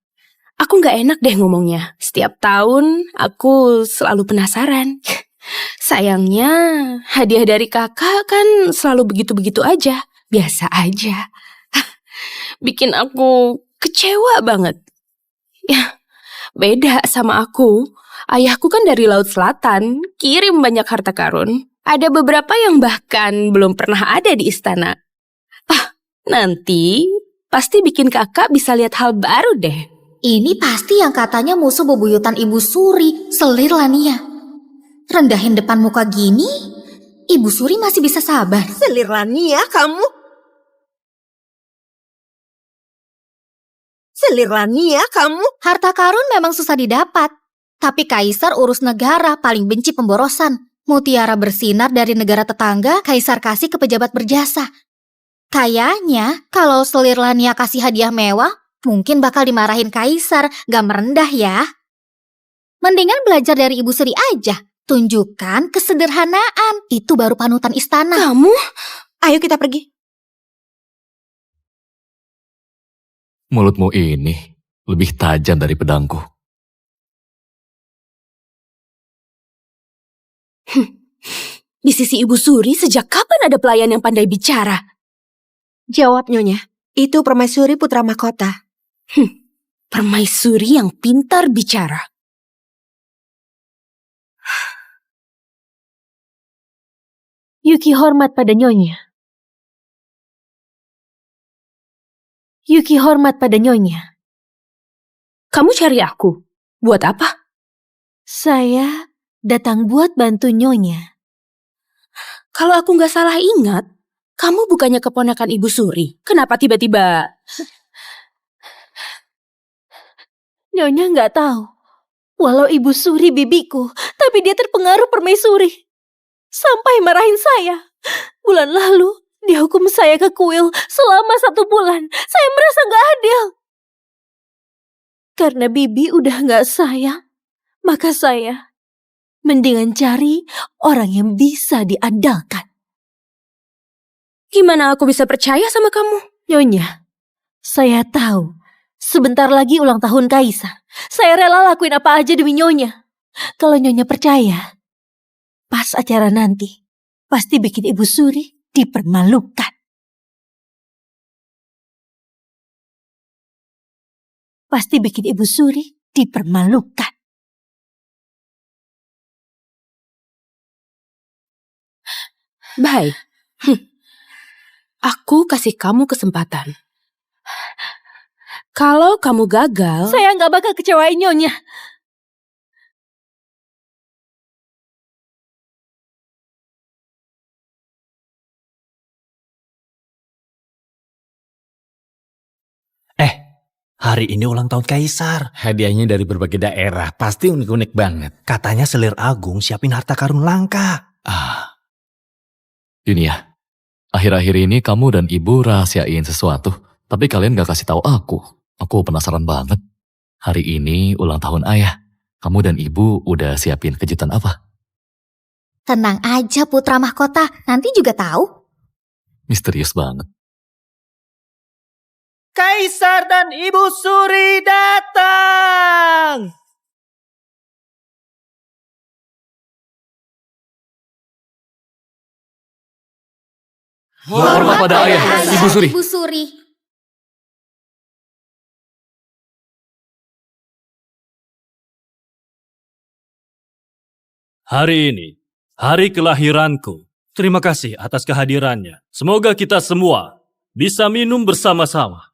Aku nggak enak deh ngomongnya. Setiap tahun aku selalu penasaran. Sayangnya hadiah dari kakak kan selalu begitu-begitu aja. Biasa aja. Bikin aku kecewa banget. Ya, beda sama aku. Ayahku kan dari Laut Selatan, kirim banyak harta karun. Ada beberapa yang bahkan belum pernah ada di istana. Nanti pasti bikin kakak bisa lihat hal baru deh. Ini pasti yang katanya musuh bebuyutan Ibu Suri, Selir Lania. Rendahin depan muka gini, Ibu Suri masih bisa sabar. Selir Lania kamu? Selir Lania kamu? Harta karun memang susah didapat. Tapi Kaisar urus negara paling benci pemborosan. Mutiara bersinar dari negara tetangga, Kaisar kasih ke pejabat berjasa. Kayaknya kalau Selir Lania kasih hadiah mewah, mungkin bakal dimarahin Kaisar, gak merendah ya. Mendingan belajar dari Ibu Suri aja. Tunjukkan kesederhanaan. Itu baru panutan istana. Kamu? Ayo kita pergi. Mulutmu ini lebih tajam dari pedangku. Di sisi Ibu Suri sejak kapan ada pelayan yang pandai bicara? Jawab Nyonya. Itu permaisuri putra mahkota. Permaisuri yang pintar bicara. Yuki hormat pada Nyonya. Yuki hormat pada Nyonya. Kamu cari aku? Buat apa? Saya datang buat bantu Nyonya. Kalau aku nggak salah ingat, kamu bukannya keponakan Ibu Suri. Kenapa tiba-tiba... Nyonya nggak tahu. Walau Ibu Suri bibiku, tapi dia terpengaruh permaisuri. Sampai marahin saya. Bulan lalu, dia hukum saya ke kuil selama 1 bulan. Saya merasa nggak adil. Karena bibi udah nggak sayang, maka saya mendingan cari orang yang bisa diandalkan. Gimana aku bisa percaya sama kamu? Nyonya, saya tahu sebentar lagi ulang tahun Kaisar. Saya rela lakuin apa aja demi Nyonya. Kalau Nyonya percaya, pas acara nanti, pasti bikin Ibu Suri dipermalukan. Pasti bikin Ibu Suri dipermalukan. Baik. Aku kasih kamu kesempatan. Kalau kamu gagal... Saya nggak bakal kecewain Nyonya. Hari ini ulang tahun Kaisar. Hadiahnya dari berbagai daerah, pasti unik-unik banget. Katanya Selir Agung siapin harta karun langka. Yunia, akhir-akhir ini kamu dan ibu rahasiain sesuatu, tapi kalian gak kasih tahu aku. Aku penasaran banget. Hari ini ulang tahun ayah. Kamu dan ibu udah siapin kejutan apa? Tenang aja putra mahkota, nanti juga tahu. Misterius banget. Kaisar dan Ibu Suri datang. Hormat pada ayah, Ibu Suri. Ibu Suri. Hari ini, hari kelahiranku. Terima kasih atas kehadirannya. Semoga kita semua bisa minum bersama-sama.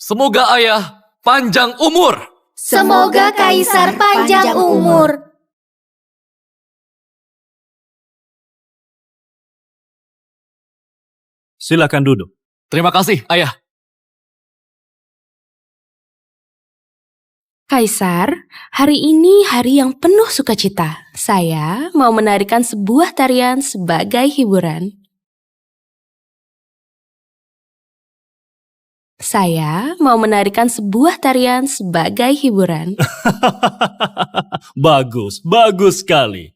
Semoga ayah panjang umur. Semoga Kaisar panjang umur. Silakan duduk. Terima kasih, ayah. Kaisar, hari ini hari yang penuh sukacita. Saya mau menarikan sebuah tarian sebagai hiburan. Saya mau menarikan sebuah tarian sebagai hiburan. Bagus, bagus sekali.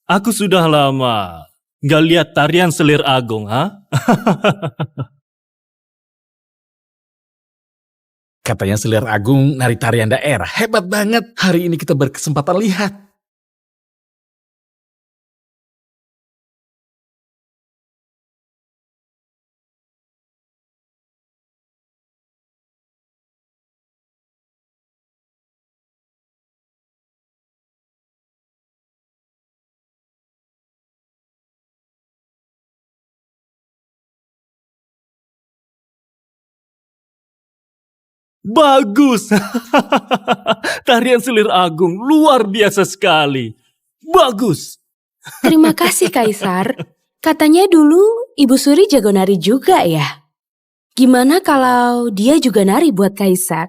Aku sudah lama nggak lihat tarian selir agung, ha? Katanya Selir Agung nari tarian daerah. Hebat banget. Hari ini kita berkesempatan lihat. Bagus. Tarian selir agung luar biasa sekali. Bagus. Terima kasih Kaisar. Katanya dulu Ibu Suri jago nari juga ya. Gimana kalau dia juga nari buat Kaisar?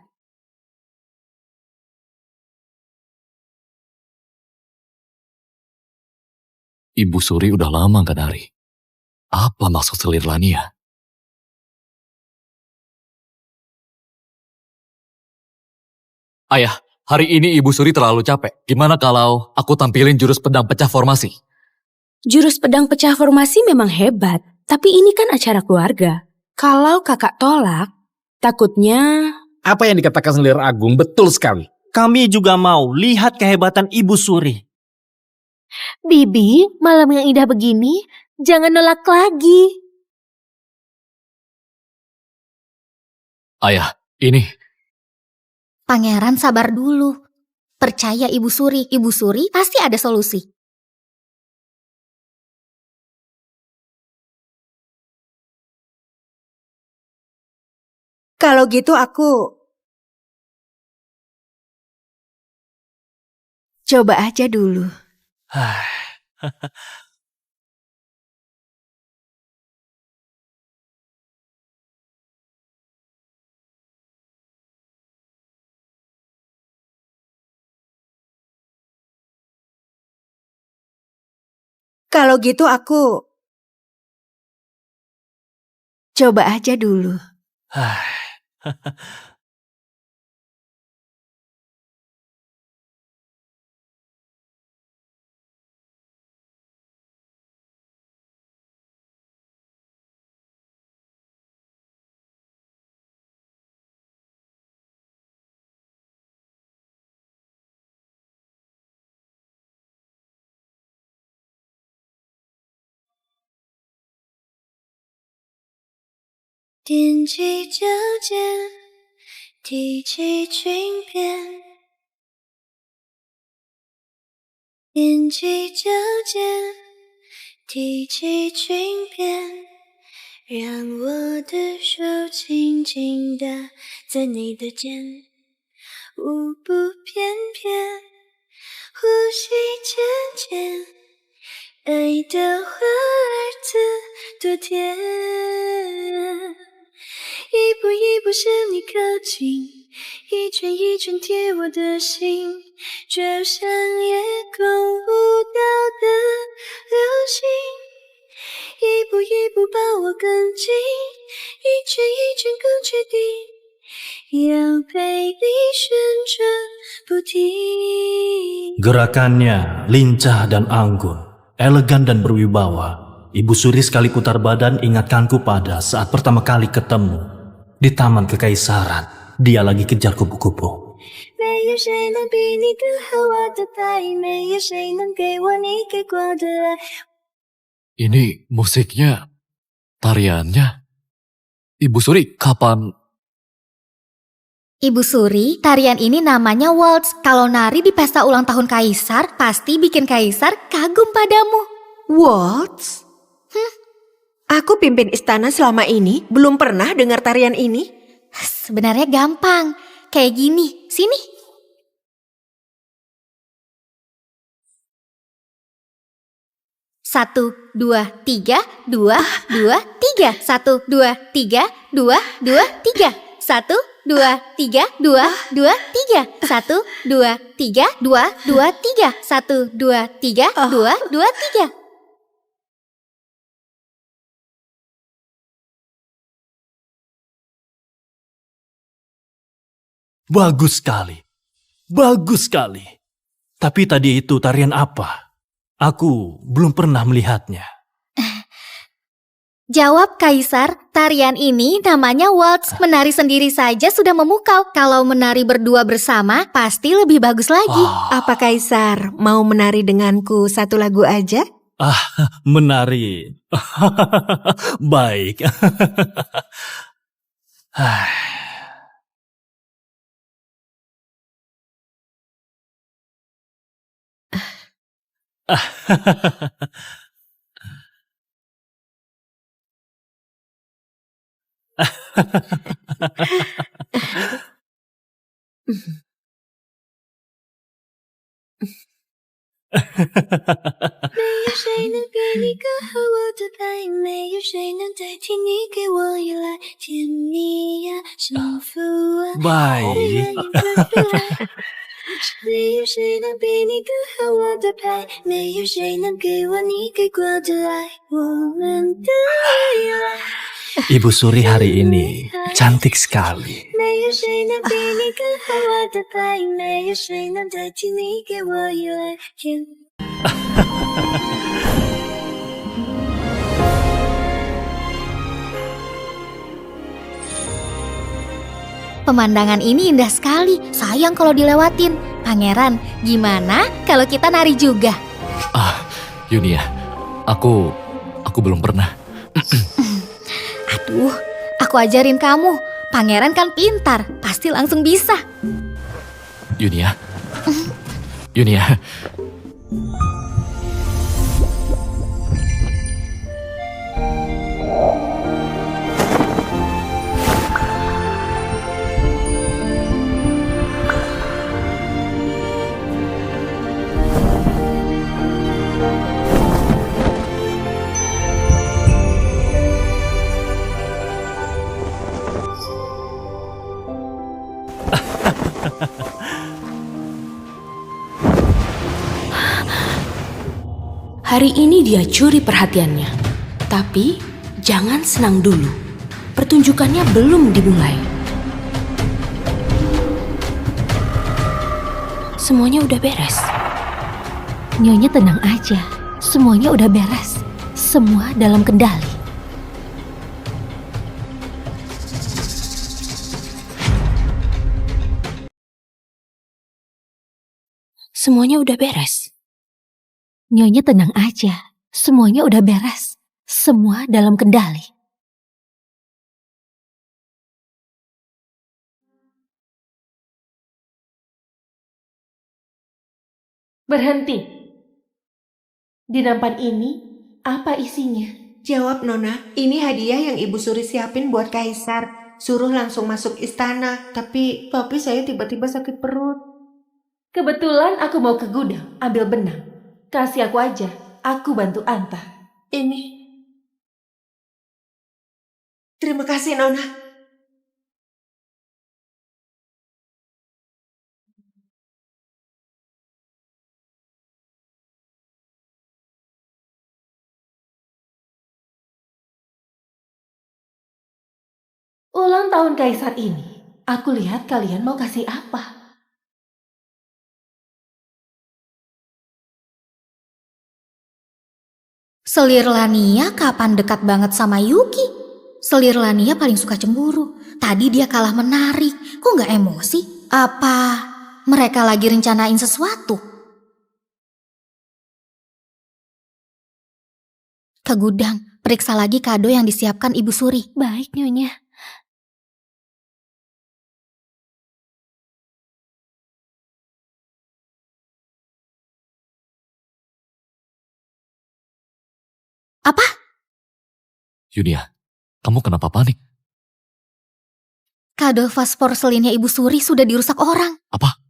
Ibu Suri udah lama gak nari. Apa maksud Selir Lania? Ayah, hari ini Ibu Suri terlalu capek. Gimana kalau aku tampilin jurus pedang pecah formasi? Jurus pedang pecah formasi memang hebat, tapi ini kan acara keluarga. Kalau kakak tolak, takutnya... Apa yang dikatakan Selir Agung betul sekali. Kami juga mau lihat kehebatan Ibu Suri. Bibi, malam yang indah begini, jangan nolak lagi. Ayah, ini... Pangeran sabar dulu. Percaya Ibu Suri pasti ada solusi. Kalau gitu aku... Coba aja dulu. Kalau gitu aku... Coba aja dulu.踮起脚尖，提起裙边，踮起脚尖，提起裙边，让我的手轻轻地在你的肩，舞步翩翩，呼吸浅浅，爱的华儿子多甜。一步一步向你靠近，一圈一圈贴我的心，就像夜空舞蹈的流星。一步一步把我更近，一圈一圈更确定，要陪你旋转不停。 Gerakannya lincah dan anggun, elegan dan berwibawa. Ibu Suri sekali putar badan ingatkanku pada saat pertama kali ketemu. Di Taman Kekaisaran, dia lagi kejar kupu-kupu. 没有谁能比你更好，我的太，没有谁能给我你给过的爱。 Ini musiknya, tariannya. Ibu Suri, kapan? Ibu Suri, tarian ini namanya waltz. Kalau nari di pesta ulang tahun Kaisar, pasti bikin Kaisar kagum padamu. Waltz? Aku pimpin istana selama ini, belum pernah dengar tarian ini. Sebenarnya gampang. Kayak gini, sini. Satu, dua, tiga, dua, dua, tiga. Satu, dua, tiga, dua, dua, tiga. Satu, dua, tiga, dua, dua, tiga. Satu, dua, tiga, dua, dua, tiga. Satu, dua, tiga, dua, dua, tiga. Bagus sekali. Bagus sekali. Tapi tadi itu tarian apa? Aku belum pernah melihatnya. Jawab Kaisar, tarian ini namanya waltz. Menari sendiri saja sudah memukau. Kalau menari berdua bersama, pasti lebih bagus lagi. Apa Kaisar mau menari denganku satu lagu aja? Menari. Baik. Baik. Ibu Suri hari ini cantik sekali. Pemandangan ini indah sekali. Sayang kalau dilewatin. Pangeran, gimana kalau kita nari juga? Yunia, aku belum pernah. Aduh, aku ajarin kamu. Pangeran kan pintar, pasti langsung bisa. Yunia. Yunia. Hari ini dia curi perhatiannya. Tapi jangan senang dulu. Pertunjukannya belum dimulai. Semuanya udah beres. Nyonya tenang aja. Semuanya udah beres. Semua dalam kendali. Semuanya udah beres. Nyonya tenang aja. Semuanya udah beres. Semua dalam kendali. Berhenti. Di nampan ini, apa isinya? Jawab Nona, ini hadiah yang Ibu Suri siapin buat Kaisar. Suruh langsung masuk istana, tapi saya tiba-tiba sakit perut. Kebetulan aku mau ke gudang, ambil benang. Kasih aku aja, aku bantu antar. Ini. Terima kasih Nona. Ulang tahun Kaisar ini, aku lihat kalian mau kasih apa? Selir Lania kapan dekat banget sama Yuki? Selir Lania paling suka cemburu. Tadi dia kalah menari, kok nggak emosi? Apa mereka lagi rencanain sesuatu? Ke gudang, periksa lagi kado yang disiapkan Ibu Suri. Baik, Nyonya. Apa? Yunia, kamu kenapa panik? Kado vas porselinnya Ibu Suri sudah dirusak orang. Apa?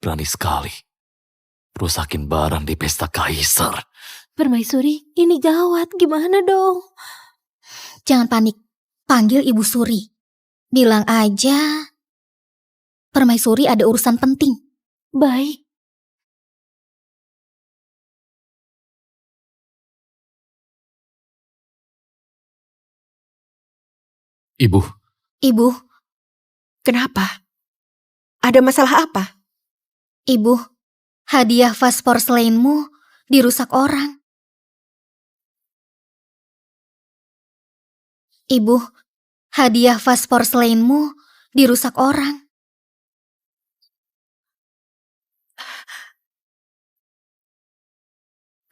Berani sekali. Rusakin barang di pesta kaisar. Permaisuri, ini gawat. Gimana dong? Jangan panik. Panggil Ibu Suri. Bilang aja Permaisuri ada urusan penting. Baik. Ibu, Ibu, Kenapa? Ada masalah apa? Ibu, hadiah vas porseleinmu dirusak orang. Ibu, hadiah vas porseleinmu dirusak orang.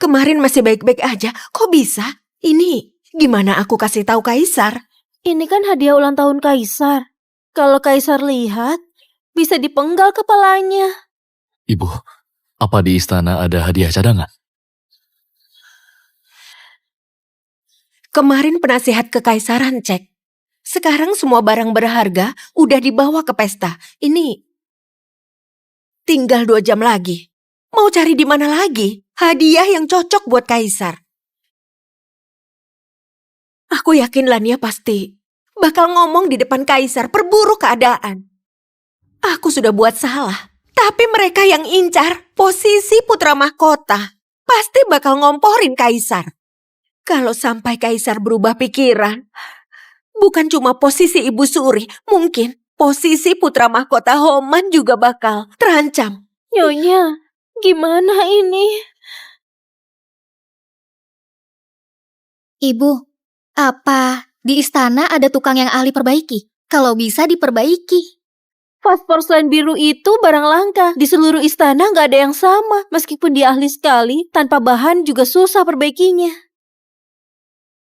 Kemarin masih baik-baik aja. Kok bisa? Ini gimana aku kasih tahu Kaisar? Ini kan hadiah ulang tahun Kaisar. Kalau Kaisar lihat, bisa dipenggal kepalanya. Ibu, apa di istana ada hadiah cadangan? Kemarin penasihat kekaisaran cek. Sekarang semua barang berharga udah dibawa ke pesta. Ini tinggal 2 jam lagi. Mau cari di mana lagi? Hadiah yang cocok buat Kaisar. Aku yakin Lania pasti bakal ngomong di depan Kaisar perburuk keadaan. Aku sudah buat salah. Tapi mereka yang incar posisi putra mahkota pasti bakal ngomporin Kaisar. Kalau sampai Kaisar berubah pikiran, bukan cuma posisi Ibu Suri, mungkin posisi putra mahkota Homan juga bakal terancam. Nyonya, gimana ini? Ibu, apa di istana ada tukang yang ahli perbaiki? Kalau bisa diperbaiki. Vas porselen biru itu barang langka. Di seluruh istana nggak ada yang sama. Meskipun dia ahli sekali, tanpa bahan juga susah perbaikinya.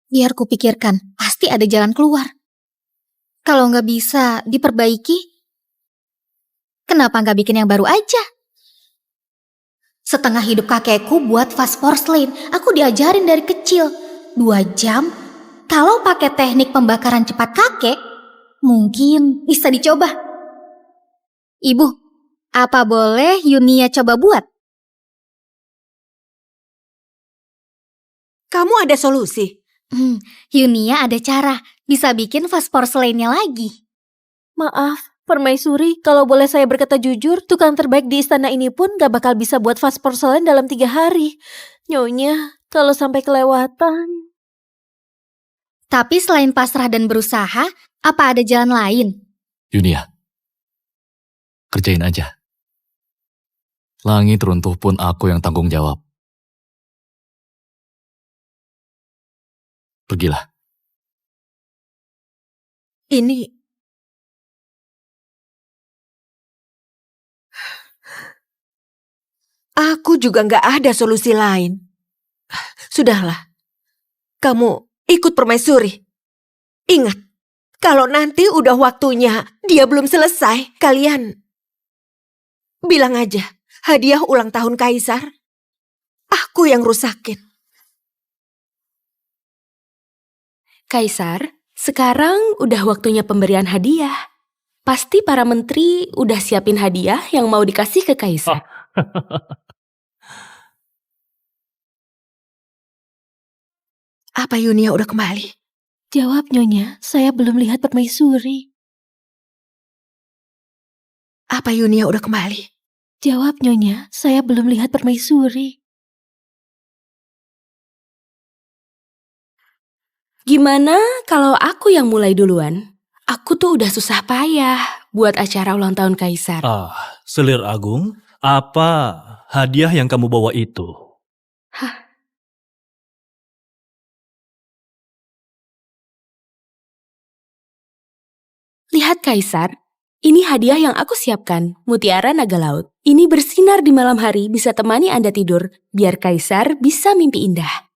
Biar kupikirkan, pasti ada jalan keluar. Kalau nggak bisa diperbaiki, kenapa nggak bikin yang baru aja? Setengah hidup kakekku buat vas porselen. Aku diajarin dari kecil. 2 jam, kalau pakai teknik pembakaran cepat kakek, mungkin bisa dicoba. Ibu, apa boleh Yunia coba buat? Kamu ada solusi? Yunia ada cara, bisa bikin vas porselennya lagi. Maaf, Permaisuri, kalau boleh saya berkata jujur, tukang terbaik di istana ini pun gak bakal bisa buat vas porselen dalam 3 hari. Nyonya, kalau sampai kelewatan. Tapi selain pasrah dan berusaha, apa ada jalan lain? Yunia, kerjain aja. Langit runtuh pun aku yang tanggung jawab. Pergilah. Ini... Aku juga nggak ada solusi lain. Sudahlah, kamu ikut Permaisuri. Ingat, kalau nanti udah waktunya dia belum selesai, kalian bilang aja, hadiah ulang tahun Kaisar, aku yang rusakin. Kaisar, sekarang udah waktunya pemberian hadiah. Pasti para menteri udah siapin hadiah yang mau dikasih ke Kaisar. Apa Yunia udah kembali? Jawab, Nyonya, saya belum lihat Permaisuri. Apa Yunia udah kembali? Jawab, Nyonya, saya belum lihat Permaisuri. Gimana kalau aku yang mulai duluan? Aku tuh udah susah payah buat acara ulang tahun Kaisar. Selir Agung, apa hadiah yang kamu bawa itu? Lihat Kaisar, ini hadiah yang aku siapkan, mutiara naga laut. Ini bersinar di malam hari bisa temani Anda tidur, biar Kaisar bisa mimpi indah.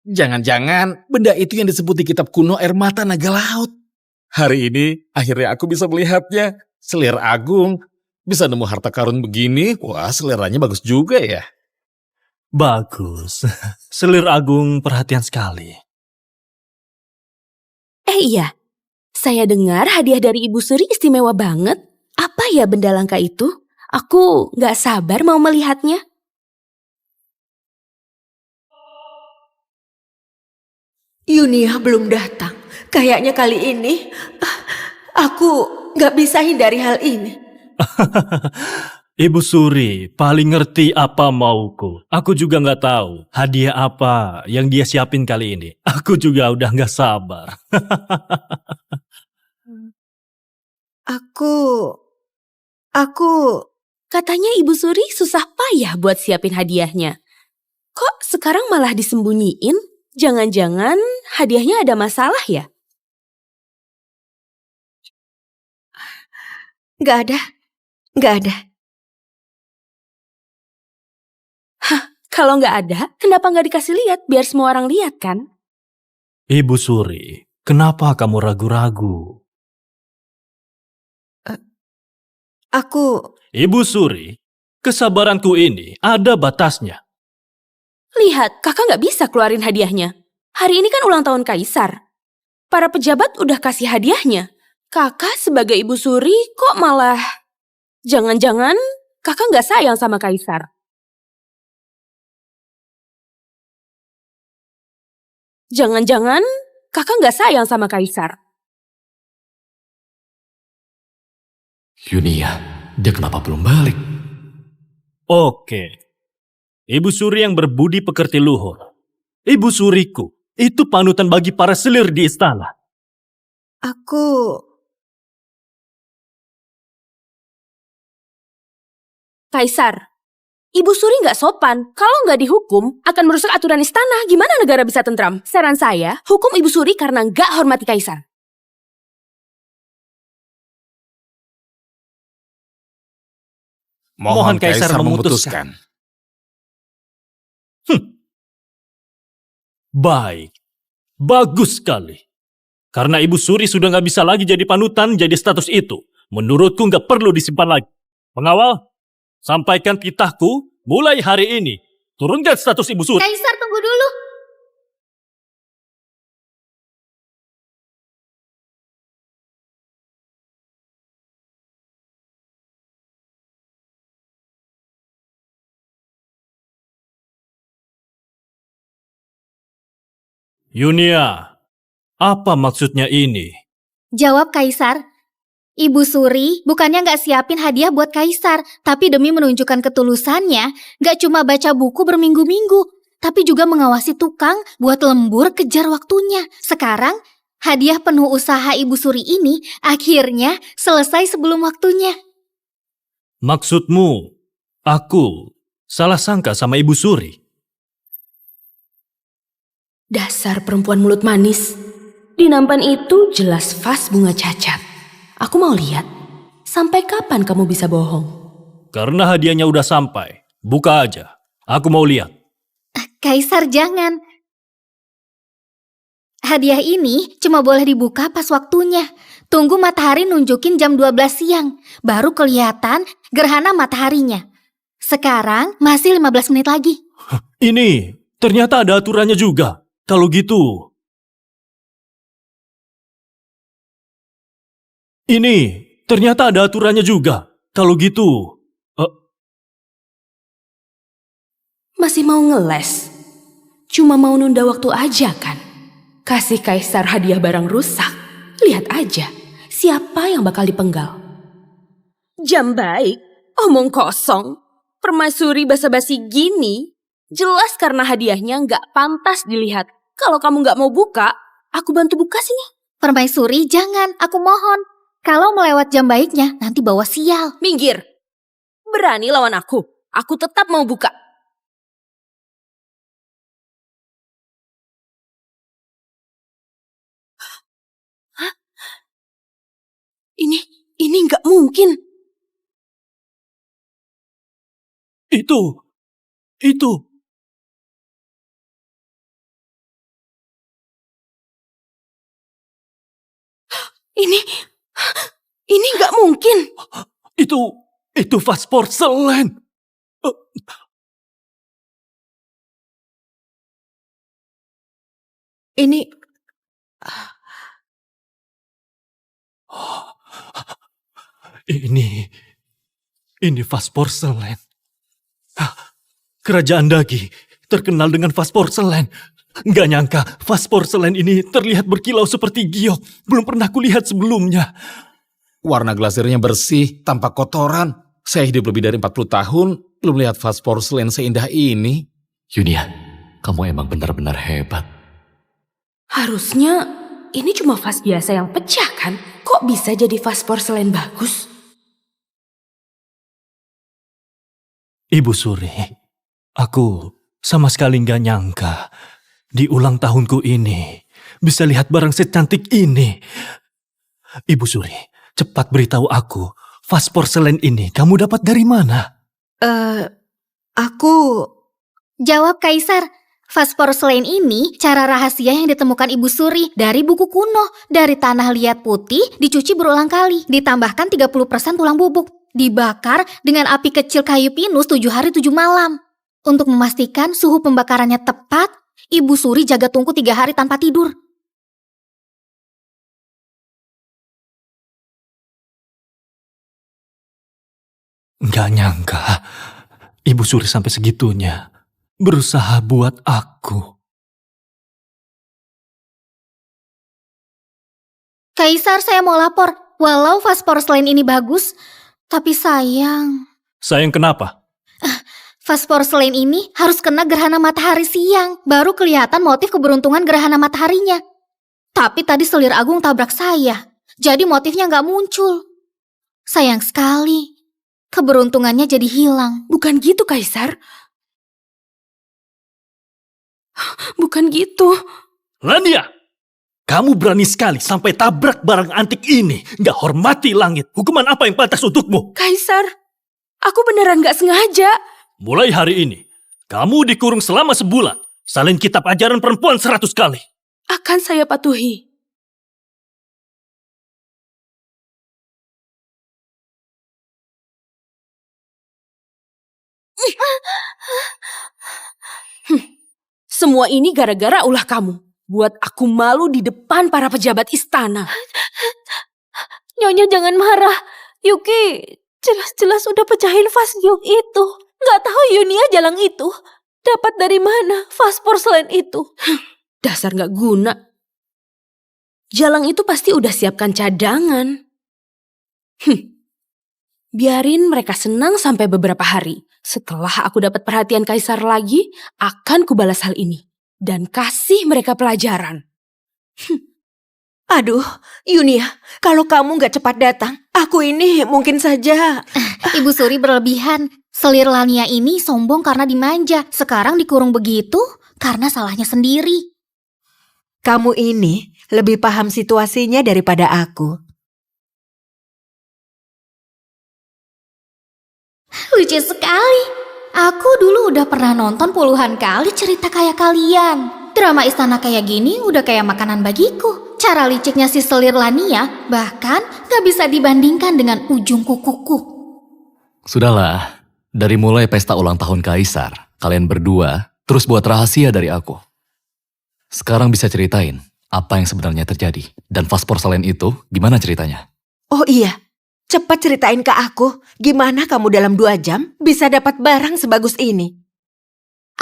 jangan-jangan benda itu yang disebut di kitab kuno air mata naga laut. Hari ini akhirnya aku bisa melihatnya. Selir Agung bisa nemu harta karun begini. Wah, seleranya bagus juga ya. Bagus. Selir Agung perhatian sekali. Iya, saya dengar hadiah dari Ibu Suri istimewa banget. Apa ya benda langka itu? Aku gak sabar mau melihatnya. Yunia belum datang. Kayaknya kali ini aku nggak bisa hindari hal ini. Ibu Suri paling ngerti apa mauku. Aku juga nggak tahu hadiah apa yang dia siapin kali ini. Aku juga udah nggak sabar. Aku... Katanya Ibu Suri susah payah buat siapin hadiahnya. Kok sekarang malah disembunyiin? Jangan-jangan hadiahnya ada masalah ya? Nggak ada. Kalau nggak ada, kenapa nggak dikasih lihat biar semua orang lihat kan? Ibu Suri, kenapa kamu ragu-ragu? Ibu Suri, kesabaranku ini ada batasnya. Lihat, kakak nggak bisa keluarin hadiahnya. Hari ini kan ulang tahun Kaisar. Para pejabat udah kasih hadiahnya. Kakak sebagai Ibu Suri kok malah... Jangan-jangan kakak nggak sayang sama Kaisar. Jangan-jangan kakak nggak sayang sama Kaisar. Yunia, dia kenapa belum balik? Oke. Ibu Suri yang berbudi pekerti luhur. Ibu Suriku, itu panutan bagi para selir di istana. Kaisar, Ibu Suri nggak sopan. Kalau nggak dihukum, akan merusak aturan istana. Gimana negara bisa tentram? Saran saya, hukum Ibu Suri karena nggak hormati Kaisar. Mohon Kaisar memutuskan. Baik. Bagus sekali. Karena Ibu Suri sudah nggak bisa lagi jadi panutan jadi status itu. Menurutku nggak perlu disimpan lagi. Pengawal, sampaikan titahku mulai hari ini. Turunkan status Ibu Suri. Kaisar, tunggu dulu. Yunia, apa maksudnya ini? Jawab Kaisar. Ibu Suri bukannya nggak siapin hadiah buat Kaisar, tapi demi menunjukkan ketulusannya, nggak cuma baca buku berminggu-minggu, tapi juga mengawasi tukang buat lembur kejar waktunya. Sekarang, hadiah penuh usaha Ibu Suri ini akhirnya selesai sebelum waktunya. Maksudmu, aku salah sangka sama Ibu Suri? Dasar perempuan mulut manis. Di nampan itu jelas vas bunga cacat. Aku mau lihat, sampai kapan kamu bisa bohong? Karena hadiahnya udah sampai. Buka aja. Aku mau lihat. Kaisar, jangan. Hadiah ini cuma boleh dibuka pas waktunya. Tunggu matahari nunjukin jam 12 siang. Baru kelihatan gerhana mataharinya. Sekarang masih 15 menit lagi. Ini ternyata ada aturannya juga. Kalau gitu... Ini ternyata ada aturannya juga. Kalau gitu... Masih mau ngeles? Cuma mau nunda waktu aja kan? Kasih Kaisar hadiah barang rusak. Lihat aja, siapa yang bakal dipenggal. Jam baik, omong kosong. Permaisuri basa-basi gini, jelas karena hadiahnya nggak pantas dilihat. Kalau kamu nggak mau buka, aku bantu buka sini. Permaisuri, jangan, aku mohon. Kalau melewat jam baiknya, nanti bawa sial. Minggir. Berani lawan aku tetap mau buka. Hah? Ini nggak mungkin. Itu. Ini nggak mungkin. Itu vas porselen. Ini... Ini vas porselen. Kerajaan Dagi terkenal dengan vas porselen. Nggak nyangka vas porselen ini terlihat berkilau seperti giok. Belum pernah kulihat sebelumnya. Warna glasirnya bersih, tanpa kotoran. Saya hidup lebih dari 40 tahun, belum lihat vas porselen seindah ini. Yunia, kamu emang benar-benar hebat. Harusnya ini cuma vas biasa yang pecah kan? Kok bisa jadi vas porselen bagus? Ibu Suri, aku sama sekali nggak nyangka di ulang tahunku ini bisa lihat barang secantik ini. Ibu Suri, cepat beritahu aku, vas porselen ini kamu dapat dari mana? Aku... Jawab Kaisar. Vas porselen ini cara rahasia yang ditemukan Ibu Suri dari buku kuno. Dari tanah liat putih dicuci berulang kali. Ditambahkan 30% tulang bubuk. Dibakar dengan api kecil kayu pinus 7 hari 7 malam. Untuk memastikan suhu pembakarannya tepat, Ibu Suri jaga tungku 3 hari tanpa tidur. Nggak nyangka, Ibu Suri sampai segitunya berusaha buat aku. Kaisar, saya mau lapor. Walau vas porselen ini bagus, tapi sayang. Sayang kenapa? Vas porselen ini harus kena gerhana matahari siang. Baru kelihatan motif keberuntungan gerhana mataharinya. Tapi tadi selir agung tabrak saya. Jadi motifnya nggak muncul. Sayang sekali. Keberuntungannya jadi hilang. Bukan gitu, Kaisar. Bukan gitu. Lania, kamu berani sekali sampai tabrak barang antik ini. Nggak hormati langit. Hukuman apa yang pantas untukmu? Kaisar, aku beneran gak sengaja. Mulai hari ini, kamu dikurung selama sebulan. Salin kitab ajaran perempuan 100 kali. Akan saya patuhi. Semua ini gara-gara ulah kamu. Buat aku malu di depan para pejabat istana. Nyonya jangan marah. Yuki jelas-jelas udah pecahin vas giok itu. Nggak tahu Yunia jalang itu dapat dari mana vas porselen itu. Dasar gak guna. Jalang itu pasti udah siapkan cadangan. Biarin mereka senang sampai beberapa hari. Setelah aku dapat perhatian Kaisar lagi, akan kubalas hal ini. Dan kasih mereka pelajaran. Aduh, Yunia, kalau kamu gak cepat datang, aku ini mungkin saja... Ibu Suri berlebihan. Selir Lania ini sombong karena dimanja. Sekarang dikurung begitu karena salahnya sendiri. Kamu ini lebih paham situasinya daripada aku. Lucu sekali. Aku dulu udah pernah nonton puluhan kali cerita kayak kalian. Drama istana kayak gini udah kayak makanan bagiku. Cara liciknya si selir Lania bahkan gak bisa dibandingkan dengan ujung kukuku. Sudahlah, dari mulai pesta ulang tahun Kaisar, kalian berdua terus buat rahasia dari aku. Sekarang bisa ceritain apa yang sebenarnya terjadi. Dan vas porselen itu gimana ceritanya? Oh iya, cepat ceritain ke aku, gimana kamu dalam 2 jam bisa dapat barang sebagus ini?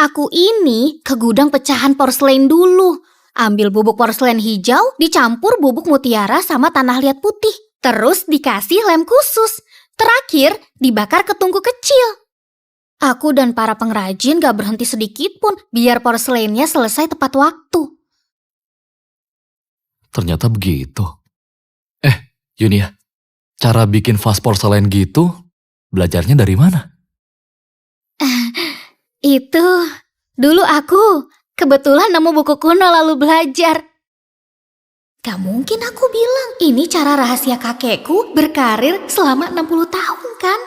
Aku ini ke gudang pecahan porselen dulu. Ambil bubuk porselen hijau, dicampur bubuk mutiara sama tanah liat putih. Terus dikasih lem khusus. Terakhir, dibakar ke tungku kecil. Aku dan para pengrajin gak berhenti sedikit pun biar porselennya selesai tepat waktu. Ternyata begitu. Yunia, cara bikin vas porselen gitu, belajarnya dari mana? Itu, dulu aku kebetulan nemu buku kuno lalu belajar. Gak mungkin aku bilang, ini cara rahasia kakekku berkarir selama 60 tahun kan?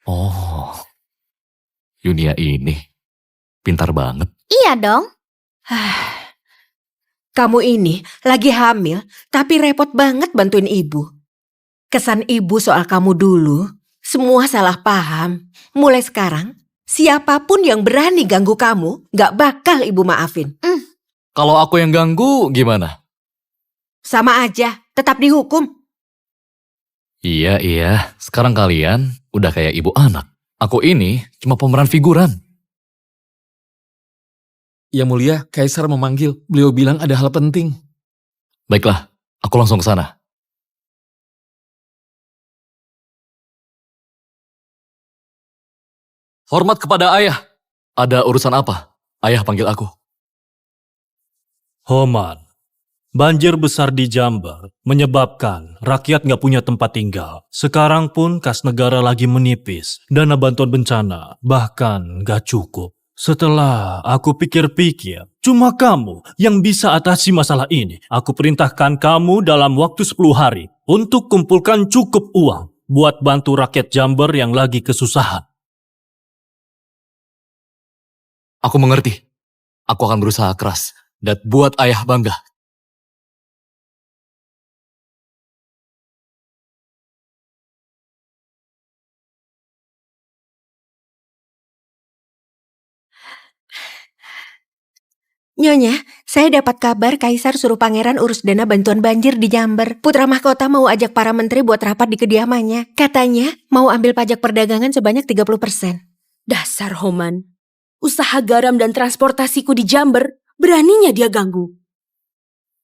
Oh, Yunia ini pintar banget. Iya dong. Kamu ini lagi hamil, tapi repot banget bantuin ibu. Kesan ibu soal kamu dulu, semua salah paham. Mulai sekarang, siapapun yang berani ganggu kamu, gak bakal ibu maafin. Kalau aku yang ganggu, gimana? Sama aja, tetap dihukum. Iya. Sekarang kalian udah kayak ibu anak. Aku ini cuma pemeran figuran. Yang mulia, Kaisar memanggil. Beliau bilang ada hal penting. Baiklah, aku langsung ke sana. Hormat kepada ayah. Ada urusan apa? Ayah panggil aku. Homan, banjir besar di Jamber menyebabkan rakyat nggak punya tempat tinggal. Sekarang pun kas negara lagi menipis. Dana bantuan bencana bahkan nggak cukup. Setelah aku pikir-pikir, cuma kamu yang bisa atasi masalah ini. Aku perintahkan kamu dalam waktu 10 hari untuk kumpulkan cukup uang buat bantu rakyat Jamber yang lagi kesusahan. Aku mengerti. Aku akan berusaha keras dan buat ayah bangga. Nyonya, saya dapat kabar Kaisar suruh pangeran urus dana bantuan banjir di Jamber. Putra mahkota mau ajak para menteri buat rapat di kediamannya. Katanya mau ambil pajak perdagangan sebanyak 30%. Dasar Homan. Usaha garam dan transportasiku di Jamber, beraninya dia ganggu.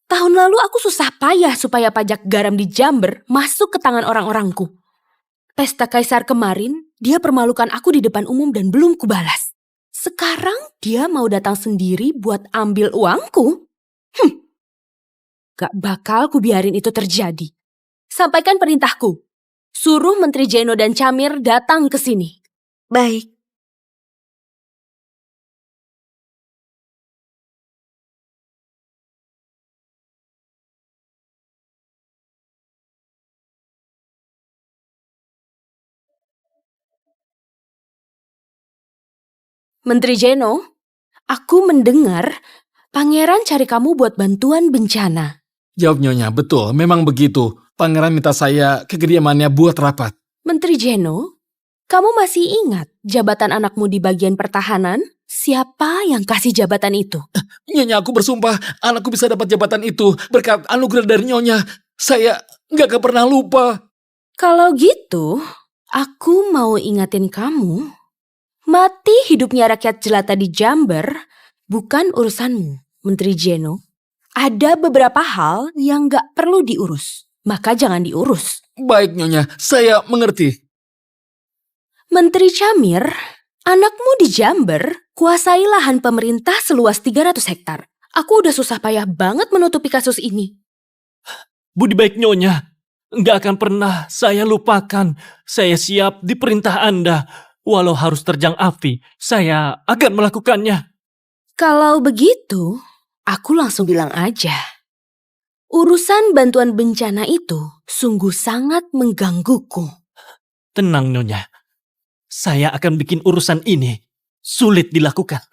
Tahun lalu aku susah payah supaya pajak garam di Jamber masuk ke tangan orang-orangku. Pesta Kaisar kemarin, dia permalukan aku di depan umum dan belum kubalas. Sekarang dia mau datang sendiri buat ambil uangku? Gak bakal kubiarin itu terjadi. Sampaikan perintahku. Suruh Menteri Jeno dan Camir datang ke sini. Baik. Menteri Jeno, aku mendengar pangeran cari kamu buat bantuan bencana. Jawab Nyonya, betul, memang begitu. Pangeran minta saya ke kediamannya buat rapat. Menteri Jeno, kamu masih ingat jabatan anakmu di bagian pertahanan? Siapa yang kasih jabatan itu? Nyonya, aku bersumpah anakku bisa dapat jabatan itu berkat anugerah dari Nyonya. Saya nggak pernah lupa. Kalau gitu, aku mau ingatin kamu. Mati hidupnya rakyat jelata di Jamber bukan urusanmu, Menteri Jeno. Ada beberapa hal yang gak perlu diurus, maka jangan diurus. Baik Nyonya, saya mengerti. Menteri Camir, anakmu di Jamber kuasai lahan pemerintah seluas 300 hektar. Aku udah susah payah banget menutupi kasus ini. Budi baik Nyonya, nggak akan pernah saya lupakan. Saya siap di perintah Anda. Walau harus terjang api, saya akan melakukannya. Kalau begitu, aku langsung bilang aja. Urusan bantuan bencana itu sungguh sangat menggangguku. Tenang Nyonya, saya akan bikin urusan ini sulit dilakukan.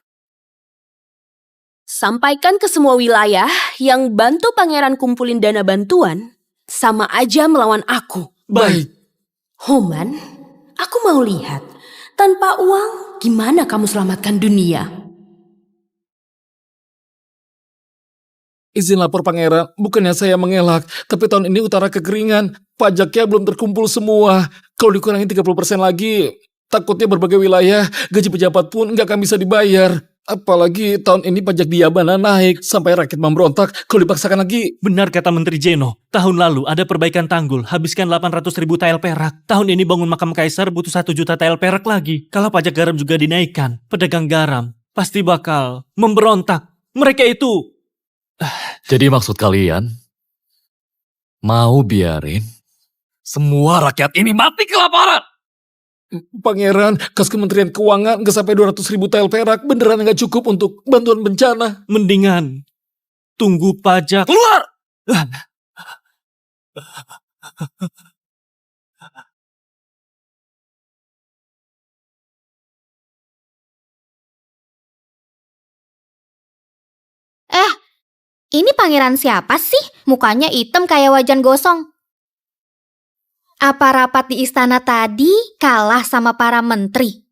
Sampaikan ke semua wilayah yang bantu pangeran kumpulin dana bantuan, sama aja melawan aku. Baik. Homan, aku mau lihat. Tanpa uang, gimana kamu selamatkan dunia? Izin lapor Pangeran, bukannya saya mengelak, tapi tahun ini utara kekeringan. Pajaknya belum terkumpul semua. Kalau dikurangi 30% lagi, takutnya berbagai wilayah, gaji pejabat pun nggak akan bisa dibayar. Apalagi tahun ini pajak di Yabana naik, sampai rakyat memberontak kalau dipaksakan lagi. Benar kata Menteri Jeno, tahun lalu ada perbaikan tanggul, habiskan 800.000 tael perak. Tahun ini bangun makam Kaisar butuh 1 juta tael perak lagi. Kalau pajak garam juga dinaikkan, pedagang garam pasti bakal memberontak. Mereka itu... Jadi maksud kalian, mau biarin semua rakyat ini mati kelaparan? Pangeran, kas Kementerian Keuangan nggak sampai 200.000 tael perak, beneran nggak cukup untuk bantuan bencana. Mendingan tunggu pajak Keluar! Ini pangeran siapa sih? Mukanya hitam kayak wajan gosong. Apa rapat di istana tadi kalah sama para menteri?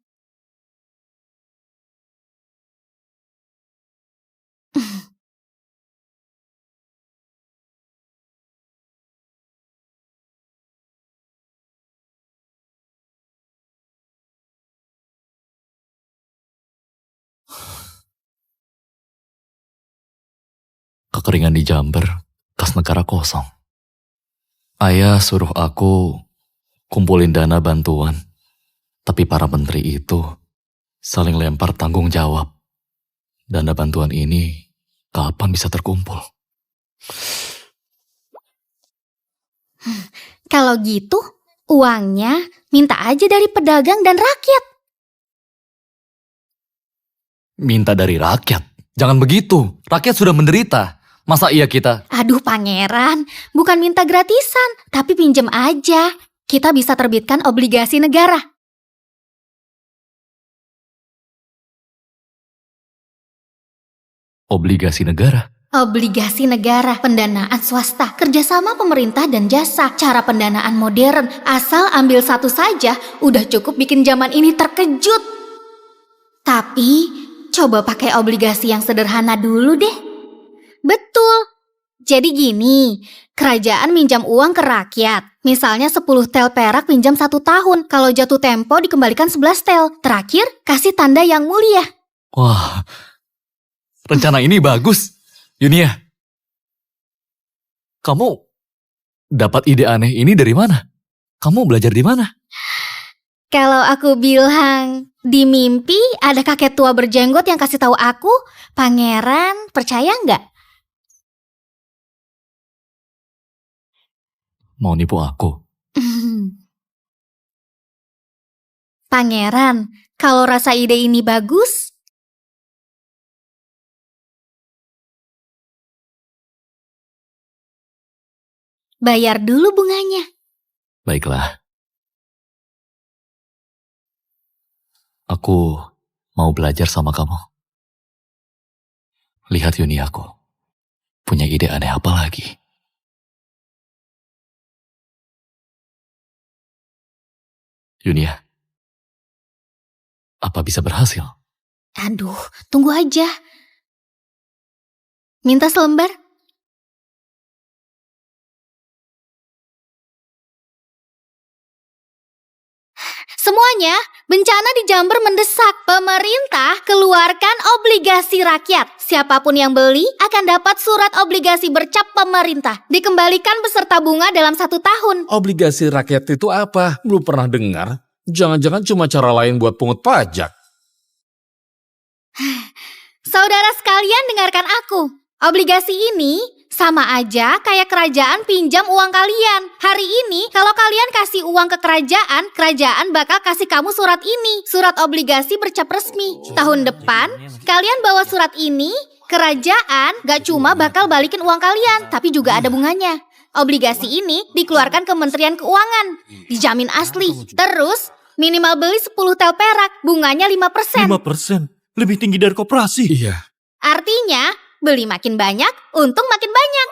Kekeringan di Jamber, kas negara kosong. Ayah suruh aku kumpulin dana bantuan. Tapi para menteri itu Saling lempar tanggung jawab. Dana bantuan ini kapan bisa terkumpul? Kalau gitu, uangnya minta aja dari pedagang dan rakyat. Minta dari rakyat? Jangan begitu, rakyat sudah menderita. Masa iya kita... Aduh pangeran, bukan minta gratisan, tapi pinjem aja. Kita bisa terbitkan obligasi negara. Obligasi negara? Obligasi negara, pendanaan swasta, kerjasama pemerintah dan jasa, cara pendanaan modern. Asal ambil satu saja, udah cukup bikin zaman ini terkejut. Tapi, coba pakai obligasi yang sederhana dulu deh. Betul. Jadi gini, kerajaan minjam uang ke rakyat. Misalnya 10 tel perak pinjam 1 tahun. Kalau jatuh tempo dikembalikan 11 tel. Terakhir, kasih tanda yang mulia. Wah, rencana ini bagus. Yunia, kamu dapat ide aneh ini dari mana? Kamu belajar di mana? Kalau aku bilang di mimpi ada kakek tua berjenggot yang kasih tahu aku, pangeran percaya nggak? Mau nipu aku? Pangeran, kalau rasa ide ini bagus, bayar dulu bunganya. Baiklah. Aku mau belajar sama kamu. Lihat Yuni aku. Punya ide aneh apa lagi? Yunia, apa bisa berhasil? Aduh, tunggu aja. Minta selembar. Semuanya, bencana di Jember mendesak. Pemerintah keluarkan obligasi rakyat. Siapapun yang beli akan dapat surat obligasi bercap pemerintah. Dikembalikan beserta bunga dalam 1 tahun. Obligasi rakyat itu apa? Belum pernah dengar. Jangan-jangan cuma cara lain buat pungut pajak. Saudara sekalian dengarkan aku. Obligasi ini sama aja kayak kerajaan pinjam uang kalian. Hari ini kalau kalian kasih uang ke kerajaan, kerajaan bakal kasih kamu surat ini. Surat obligasi bercap resmi. Tahun depan, kalian bawa surat ini, kerajaan gak cuma bakal balikin uang kalian, tapi juga ada bunganya. Obligasi ini dikeluarkan Kementerian Keuangan. Dijamin asli. Terus, minimal beli 10 tel perak, bunganya 5%. 5%? Lebih tinggi dari koperasi. Iya. Artinya, beli makin banyak, untung makin banyak.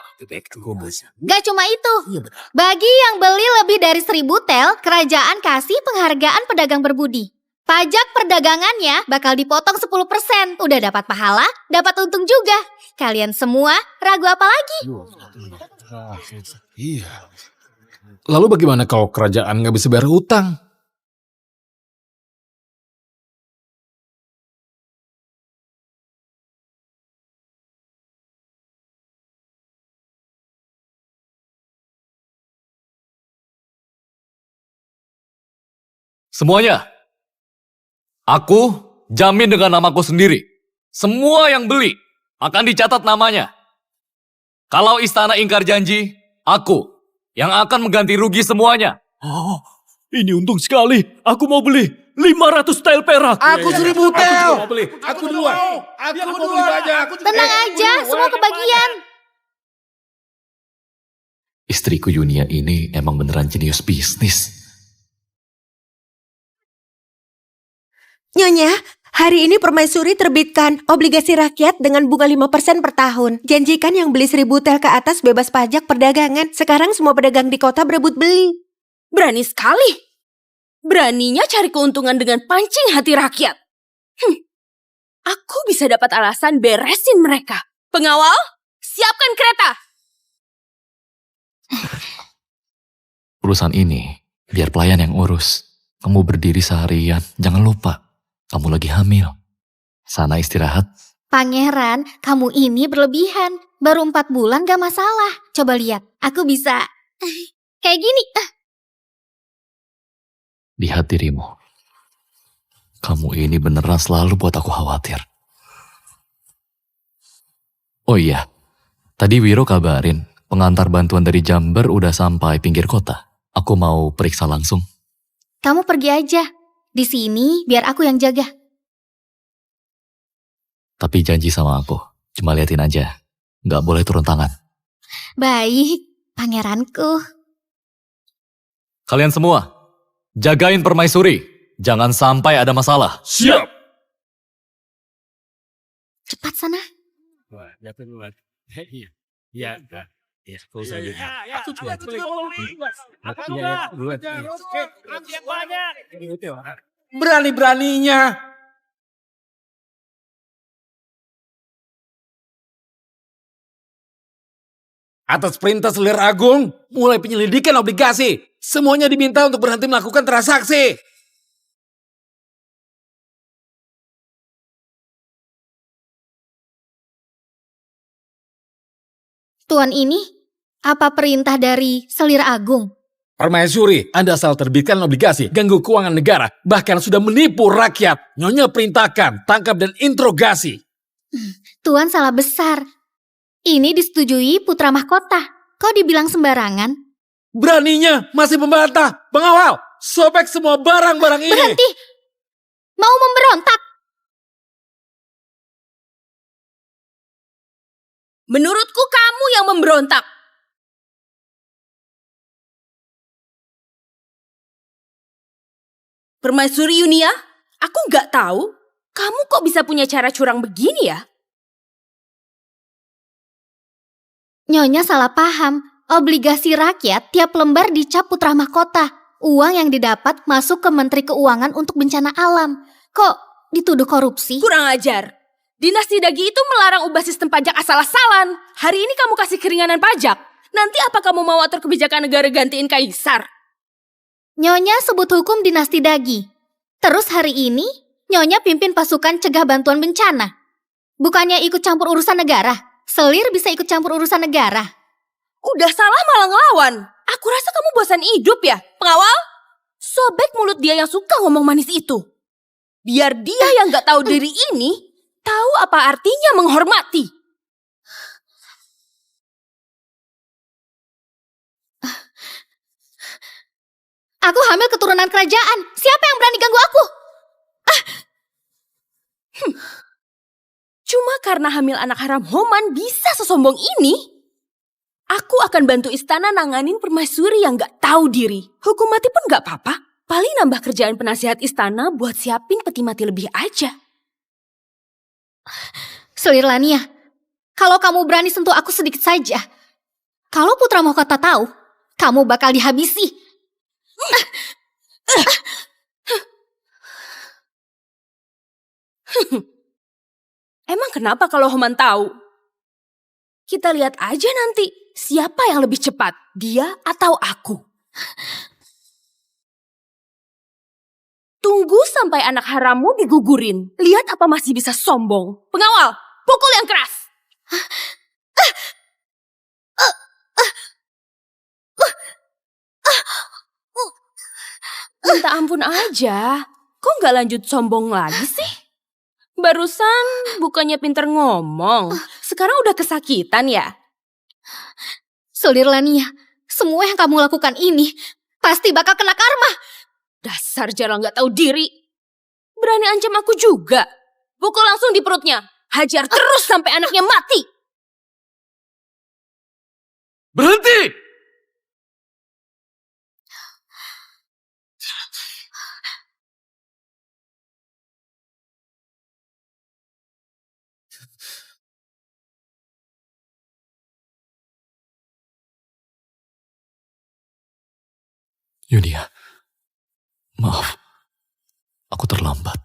Gak cuma itu. Bagi yang beli lebih dari 1000 tel, kerajaan kasih penghargaan pedagang berbudi. Pajak perdagangannya bakal dipotong 10%. Udah dapat pahala, dapat untung juga. Kalian semua ragu apa lagi? Iya. Lalu bagaimana kalau kerajaan nggak bisa bayar utang? Semuanya, aku jamin dengan namaku sendiri. Semua yang beli akan dicatat namanya. Kalau istana ingkar janji, aku yang akan mengganti rugi semuanya. Oh, ini untung sekali. Aku mau beli 500 tel perak. Aku 1000 tel. Aku duluan. Aku mau beli banyak. Tenang aja, semua kebagian. Istriku Yunia ini emang beneran jenius bisnis. Nyonya, hari ini Permaisuri terbitkan obligasi rakyat dengan bunga 5% per tahun. Janjikan yang beli 1000 tel ke atas bebas pajak perdagangan. Sekarang semua pedagang di kota berebut beli. Berani sekali. Beraninya cari keuntungan dengan pancing hati rakyat. Aku bisa dapat alasan beresin mereka. Pengawal, siapkan kereta. Urusan ini, biar pelayan yang urus. Kamu berdiri seharian, jangan lupa. Kamu lagi hamil. Sana istirahat. Pangeran, kamu ini berlebihan. Baru 4 bulan gak masalah. Coba lihat, aku bisa kayak gini. Lihat dirimu. Kamu ini beneran selalu buat aku khawatir. Oh iya, tadi Wiro kabarin pengantar bantuan dari Jember udah sampai pinggir kota. Aku mau periksa langsung. Kamu pergi aja. Di sini biar aku yang jaga. Tapi janji sama aku, cuma liatin aja. Nggak boleh turun tangan. Baik, pangeranku. Kalian semua, jagain permaisuri. Jangan sampai ada masalah. Siap. Cepat sana. Wah, dapat buat. Iya. Iya. Ya, full saja. Aku juga. Berani-beraninya. Atas perintah Selir Agung, mulai penyelidikan obligasi. Semuanya diminta untuk berhenti melakukan transaksi. Tuan ini, apa perintah dari Selir Agung? Permaisuri, Anda salah terbitkan obligasi, ganggu keuangan negara, bahkan sudah menipu rakyat. Nyonya perintahkan, tangkap dan interogasi. Tuan salah besar. Ini disetujui putra mahkota. Kau dibilang sembarangan? Beraninya masih membantah. Pengawal, sobek semua barang-barang ini. Berhenti! Mau memberontak? Menurutku kamu yang memberontak. Permaisuri Yunia, aku nggak tahu kamu kok bisa punya cara curang begini ya? Nyonya salah paham. Obligasi rakyat tiap lembar dicap putra mahkota. Uang yang didapat masuk ke Menteri Keuangan untuk bencana alam. Kok dituduh korupsi? Kurang ajar. Dinasti Dagi itu melarang ubah sistem pajak asal-asalan. Hari ini kamu kasih keringanan pajak. Nanti apa kamu mau atur kebijakan negara gantiin kaisar? Nyonya sebut hukum dinasti Dagi. Terus hari ini, Nyonya pimpin pasukan cegah bantuan bencana. Bukannya ikut campur urusan negara. Selir bisa ikut campur urusan negara. Udah salah malah ngelawan. Aku rasa kamu bosan hidup ya, pengawal? Sobek mulut dia yang suka ngomong manis itu. Biar dia yang gak tahu diri ini, tahu apa artinya menghormati. Aku hamil keturunan kerajaan. Siapa yang berani ganggu aku? Cuma karena hamil anak haram Homan bisa sesombong ini? Aku akan bantu istana nanganin permaisuri yang gak tahu diri. Hukum mati pun gak apa-apa. Paling nambah kerjaan penasihat istana buat siapin peti mati lebih aja. Selir Lania, kalau kamu berani sentuh aku sedikit saja, kalau putra mahkota tahu, kamu bakal dihabisi. Emang kenapa kalau Homan tahu? Kita lihat aja nanti, siapa yang lebih cepat, dia atau aku. Tunggu sampai anak harammu digugurin. Lihat apa masih bisa sombong. Pengawal, pukul yang keras. Minta ampun aja. Kok nggak lanjut sombong lagi sih? Barusan bukannya pinter ngomong. Sekarang udah kesakitan ya? Selir Lania, semua yang kamu lakukan ini pasti bakal kena karma. Dasar jarang gak tahu diri. Berani ancam aku juga. Pukul langsung di perutnya. Hajar terus sampai anaknya mati. Berhenti! Yunia, maaf. Aku terlambat.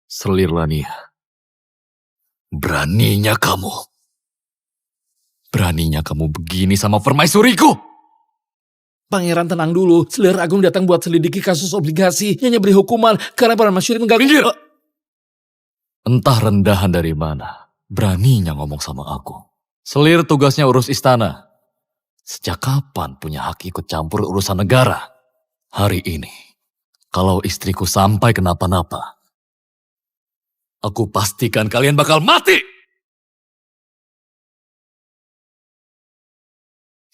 Selir Lania. Beraninya kamu. Beraninya kamu begini sama permaisuriku. Pangeran tenang dulu. Selir Agung datang buat selidiki kasus obligasi. Nyonya beri hukuman karena permaisuri mengganggu. Minggir! Entah rendahan dari mana. Beraninya ngomong sama aku. Selir tugasnya urus istana. Sejak kapan punya hak ikut campur urusan negara? Hari ini, kalau istriku sampai kenapa-napa, aku pastikan kalian bakal mati!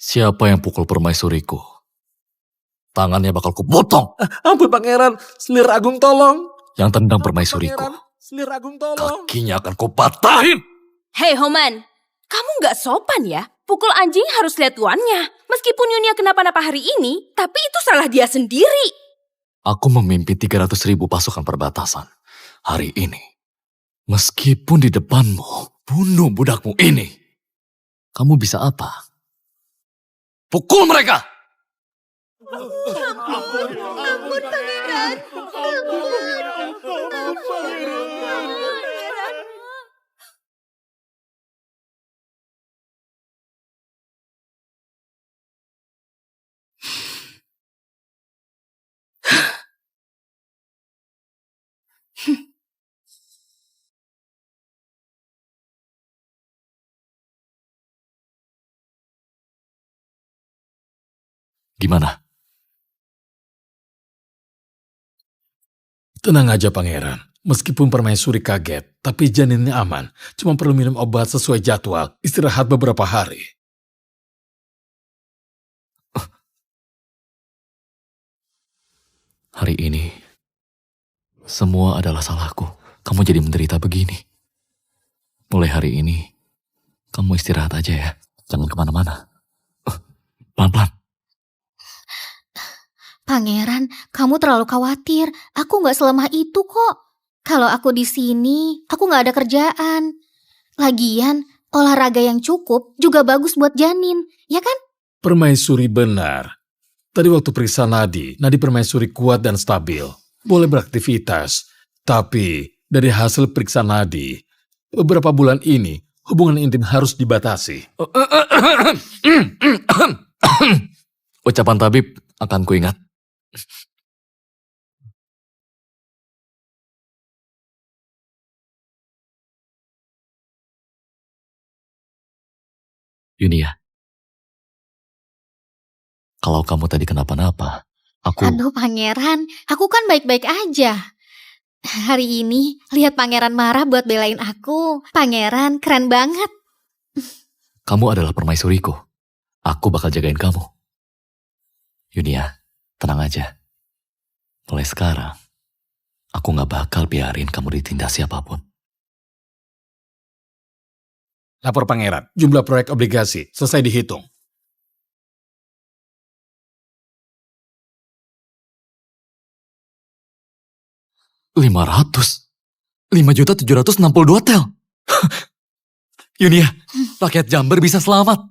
Siapa yang pukul permaisuriku? Tangannya bakal kupotong. Ampun pangeran, Selir Agung tolong. Yang tendang Ampun, permaisuriku, Pangeran. Selir Agung tolong. kakinya akan kupatahin. Hei Homan, kamu nggak sopan ya? Pukul anjing harus lihat tuannya. Meskipun Yunia kenapa-napa hari ini, tapi itu salah dia sendiri. Aku memimpin 300.000 pasukan perbatasan. Hari ini, meskipun di depanmu, bunuh budakmu ini. Kamu bisa apa? Pukul mereka! Ampun, pangeran. Gimana? Tenang aja pangeran. Meskipun permaisuri kaget, tapi janinnya aman. Cuma perlu minum obat sesuai jadwal. Istirahat beberapa hari. Hari ini, semua adalah salahku. Kamu jadi menderita begini. Mulai hari ini, kamu istirahat aja ya. Jangan kemana-mana. Pelan-pelan. Pangeran, kamu terlalu khawatir. Aku nggak selemah itu kok. Kalau aku di sini, aku nggak ada kerjaan. Lagian, olahraga yang cukup juga bagus buat janin, ya kan? Permaisuri benar. Tadi waktu periksa nadi permaisuri kuat dan stabil. Boleh beraktivitas. Tapi dari hasil periksa nadi, beberapa bulan ini hubungan intim harus dibatasi. Ucapan tabib akan kuingat. Yunia, kalau kamu tadi kenapa-napa, aku... Aduh pangeran, aku kan baik-baik aja. Hari ini, lihat pangeran marah buat belain aku. Pangeran keren banget. Kamu adalah permaisuriku. Aku bakal jagain kamu. Yunia, tenang aja. Mulai sekarang, aku gak bakal biarin kamu ditindas siapapun. Lapor pangeran, jumlah proyek obligasi selesai dihitung. $500,000,762 tel. Yunia, rakyat Jember bisa selamat.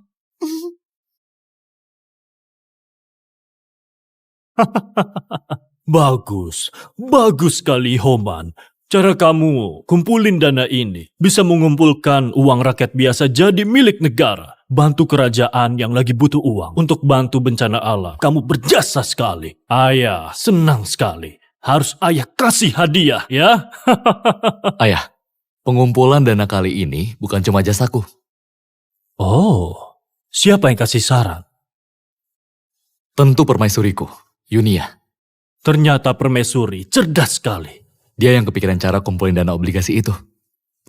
Bagus, bagus sekali Homan. Cara kamu kumpulin dana ini bisa mengumpulkan uang rakyat biasa jadi milik negara. Bantu kerajaan yang lagi butuh uang untuk bantu bencana alam. Kamu berjasa sekali. Ayah senang sekali. Harus ayah kasih hadiah ya. Ayah, pengumpulan dana kali ini bukan cuma jasaku. Oh, siapa yang kasih saran? Tentu permaisuriku, Yunia. Ternyata permaisuri cerdas sekali. Dia yang kepikiran cara kumpulin dana obligasi itu.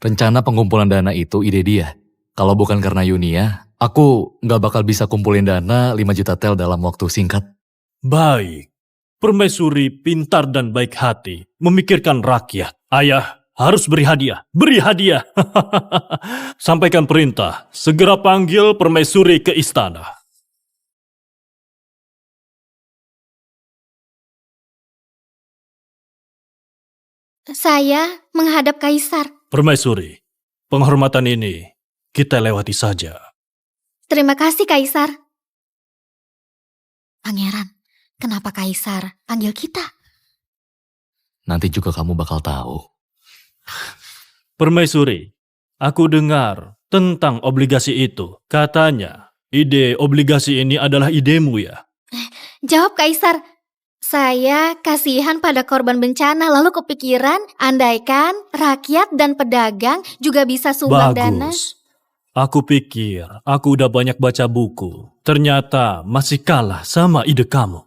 Rencana pengumpulan dana itu ide dia. Kalau bukan karena Yunia, aku nggak bakal bisa kumpulin dana 5 juta tel dalam waktu singkat. Baik. Permaisuri pintar dan baik hati. Memikirkan rakyat. Ayah harus beri hadiah. Beri hadiah. Sampaikan perintah. Segera panggil permaisuri ke istana. Saya menghadap kaisar. Permaisuri, penghormatan ini kita lewati saja. Terima kasih kaisar. Pangeran, kenapa kaisar panggil kita? Nanti juga kamu bakal tahu. Permaisuri, aku dengar tentang obligasi itu. Katanya, ide obligasi ini adalah idemu ya? Jawab kaisar. Saya kasihan pada korban bencana lalu kepikiran andaikan rakyat dan pedagang juga bisa sumbang dana. Bagus. Aku pikir aku udah banyak baca buku. Ternyata masih kalah sama ide kamu.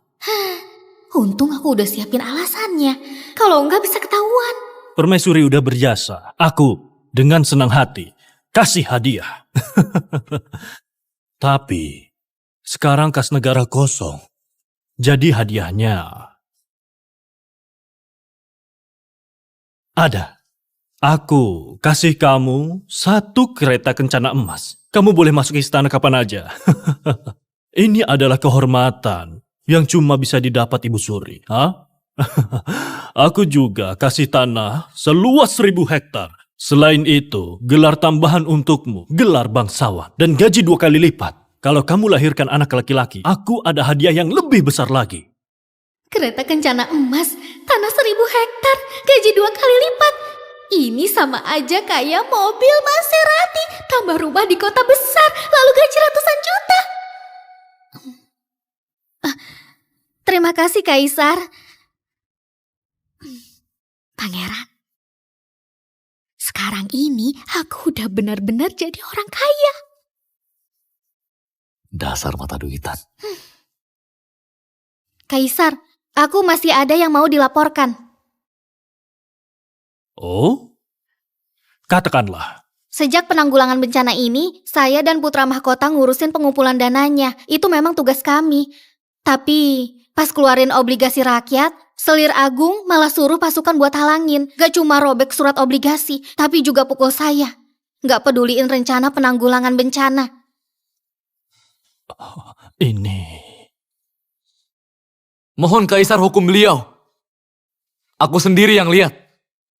Untung aku udah siapin alasannya. Kalau enggak bisa ketahuan. Permaisuri udah berjasa. Aku dengan senang hati kasih hadiah. Tapi sekarang kas negara kosong. Jadi hadiahnya ada. Aku kasih kamu 1 kereta kencana emas. Kamu boleh masuk istana kapan aja. Ini adalah kehormatan yang cuma bisa didapat Ibu Suri. Aku juga kasih tanah seluas 1000 hektar. Selain itu, gelar tambahan untukmu, gelar bangsawan, dan gaji 2 kali lipat. Kalau kamu lahirkan anak laki-laki, aku ada hadiah yang lebih besar lagi. Kereta kencana emas, tanah 1000 hektar, gaji 2 kali lipat. Ini sama aja kayak mobil Maserati, tambah rumah di kota besar, lalu gaji ratusan juta. Terima kasih, Kaisar. Pangeran, sekarang ini aku udah benar-benar jadi orang kaya. Dasar mata duitan. Kaisar, aku masih ada yang mau dilaporkan. Oh? Katakanlah. Sejak penanggulangan bencana ini, saya dan putra mahkota ngurusin pengumpulan dananya. Itu memang tugas kami. Tapi pas keluarin obligasi rakyat, Selir Agung malah suruh pasukan buat halangin. Gak cuma robek surat obligasi, tapi juga pukul saya. Gak peduliin rencana penanggulangan bencana. Ini... Mohon Kaisar hukum beliau. Aku sendiri yang lihat.